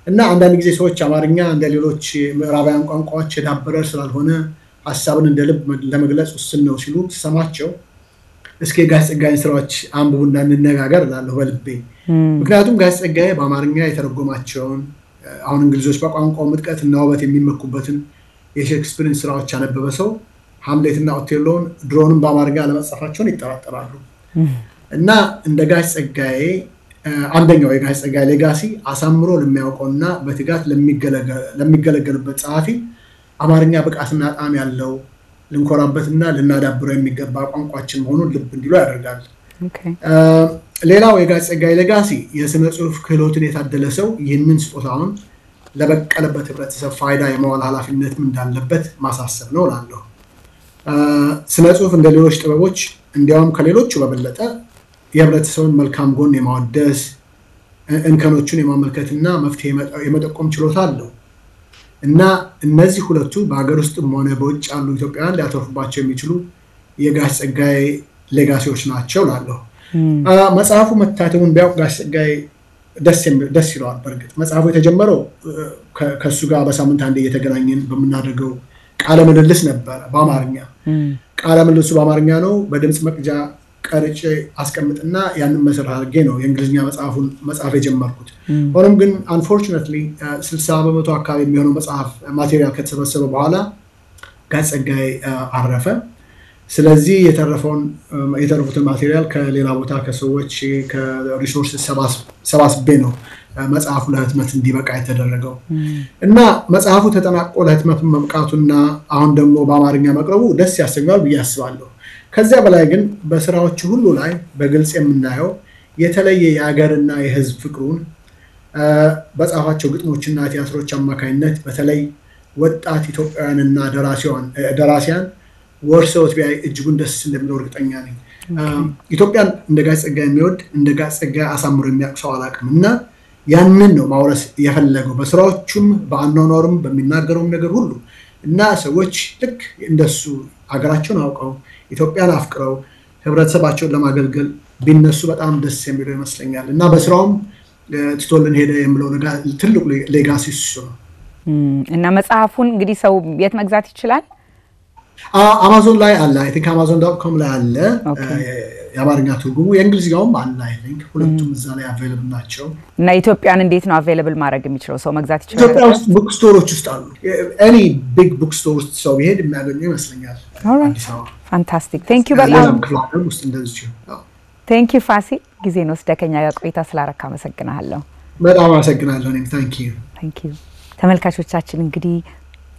እና አንዳንድ ጊዜ ሰዎች አማርኛ እንደ ሌሎች ምዕራባውያን ቋንቋዎች የዳበረ ስላልሆነ ሐሳብን እንደ ልብ ለመግለጽ ውስን ነው ሲሉ ተሰማቸው እስኪ ጋሽ ጸጋዬን ስራዎች አንብቡና እንነጋገር እላለሁ በልቤ ምክንያቱም ጋሽ ጸጋዬ በአማርኛ የተረጎማቸውን አሁን እንግሊዞች በቋንቋው ምጥቀት እና ውበት የሚመኩበትን የሼክስፒርን ስራዎች ያነበበ ሰው ሃምሌትና ኦቴሎን ድሮንም በአማርኛ ለመጻፋቸውን ይጠራጠራሉ እና እንደ ጋሽ ጸጋዬ አንደኛው የጋሽ ጸጋዬ ሌጋሲ አሳምሮ ለሚያውቀውና በትጋት ለሚገለገልበት ጸሐፊ አማርኛ ብቃትና ጣዕም ያለው ልንኮራበትና ልናዳብረው የሚገባ ቋንቋችን መሆኑን ልብ እንዲሉ ያደርጋል ሌላው የጋሽ ጸጋዬ ሌጋሲ የስነ ጽሁፍ ክህሎትን የታደለ ሰው ይህንን ስጦታውን ለበቀለበት ህብረተሰብ ፋይዳ የመዋል ኃላፊነትም እንዳለበት ማሳሰብ ነው እላለሁ ስነ ጽሁፍ እንደ ሌሎች ጥበቦች እንዲያውም ከሌሎቹ በበለጠ የህብረተሰቡን መልካም ጎን የማወደስ እንከኖቹን የማመልከትና መፍትሄ የመጠቆም ችሎታ አለው እና እነዚህ ሁለቱ በአገር ውስጥም ሆነ በውጭ ያሉ ኢትዮጵያውያን ሊያተርፉባቸው የሚችሉ የጋሽ ጸጋዬ ሌጋሲዎች ናቸው እላለሁ መጽሐፉ መታተሙን ቢያውቅ ጋሽ ጸጋዬ ደስ ይለዋል በርግጥ መጽሐፉ የተጀመረው ከሱ ጋር በሳምንት አንዴ እየተገናኘን በመናደርገው ቃለ ምልልስ ነበር በአማርኛ ቃለ ምልልሱ በአማርኛ ነው በድምጽ መቅጃ ቀርጬ አስቀምጥና ያንን መሰረት አድርጌ ነው የእንግሊዝኛ መጽሐፍ የጀመርኩት ሆኖም ግን unfortunately 60% አካባቢ የሚሆነው መጽሐፍ ማቴሪያል ከተሰበሰበ በኋላ ጋሽ ጸጋዬ አረፈ ስለዚህ የተረፉትን ማቴሪያል ከሌላ ቦታ ከሰዎች ከሪሶርስ ሰባስቤ ነው መጽሐፉ ለህትመት እንዲበቃ የተደረገው እና መጽሐፉ ተጠናቆ ለህትመት መብቃቱና አሁን ደግሞ በአማርኛ መቅረቡ ደስ ያሰኛል ብዬ አስባለሁ ከዚያ በላይ ግን በስራዎቹ ሁሉ ላይ በግልጽ የምናየው የተለየ የሀገርና የህዝብ ፍቅሩን በጻፋቸው ግጥሞችና ቲያትሮች አማካኝነት በተለይ ወጣት ኢትዮጵያውያንና ደራሲያን ወርሰውት ቢያይ እጅጉን ደስ እንደሚለው እርግጠኛ ነኝ ኢትዮጵያን እንደ ጋሽ ጸጋዬ የሚወድ እንደ ጋሽ ጸጋዬ አሳምሮ የሚያቅሰው አላቅም እና ያንን ነው ማውረስ የፈለገው በስራዎቹም በአኗኗሩም በሚናገረውም ነገር ሁሉ እና ሰዎች ልክ እንደሱ ሀገራቸውን አውቀው ኢትዮጵያን አፍቅረው ህብረተሰባቸውን ለማገልገል ቢነሱ በጣም ደስ የሚለው ይመስለኛል እና በስራውም ትቶልን ሄደ የሚለው ነገር ትልቁ ሌጋሲ እሱ ነው እና መጽሐፉን እንግዲህ ሰው የት መግዛት ይችላል አማዞን ላይ አለ አይ ቲንክ amazon.com ላይ አለ የአማርኛ ትርጉሙ የእንግሊዝኛውም አለ አይ ቲንክ ሁለቱም እዛ ላይ አቬለብል ናቸው እና ኢትዮጵያን እንዴት ነው አቬለብል ማድረግ የሚችለው ሰው መግዛት ይችላል ኢትዮጵያ ውስጥ ቡክ ስቶሮች ውስጥ አሉ any big book store ውስጥ ሰው ቢሄድ የሚያገኘው ይመስለኛል አዲስ አበባ fantastic thank you በጣም ውስጥ እንደዚህ thank you ፋሲል ጊዜን ወስደህ ከኛ ጋር ቆይታ ስላረካ አመሰግናለሁ በጣም አመሰግናለሁ እኔም thank you ተመልካቾቻችን እንግዲህ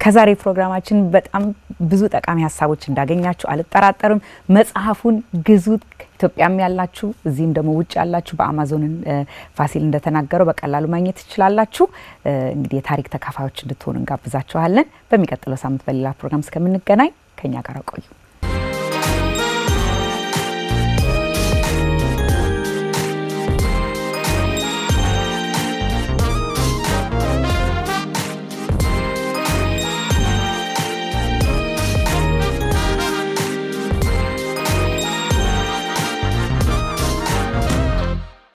ከዛሬ ፕሮግራማችን በጣም ብዙ ጠቃሚ ሐሳቦች እንዳገኛችሁ አልጠራጠርም መጽሐፉን ግዙት ኢትዮጵያም ያላችሁ እዚህም ደግሞ ውጭ ያላችሁ በአማዞን ፋሲል እንደተናገረው በቀላሉ ማግኘት ትችላላችሁ እንግዲህ የታሪክ ተካፋዮች እንድትሆኑ እንጋብዛችኋለን በሚቀጥለው ሳምንት በሌላ ፕሮግራም እስከምንገናኝ ከኛ ጋር ቆዩ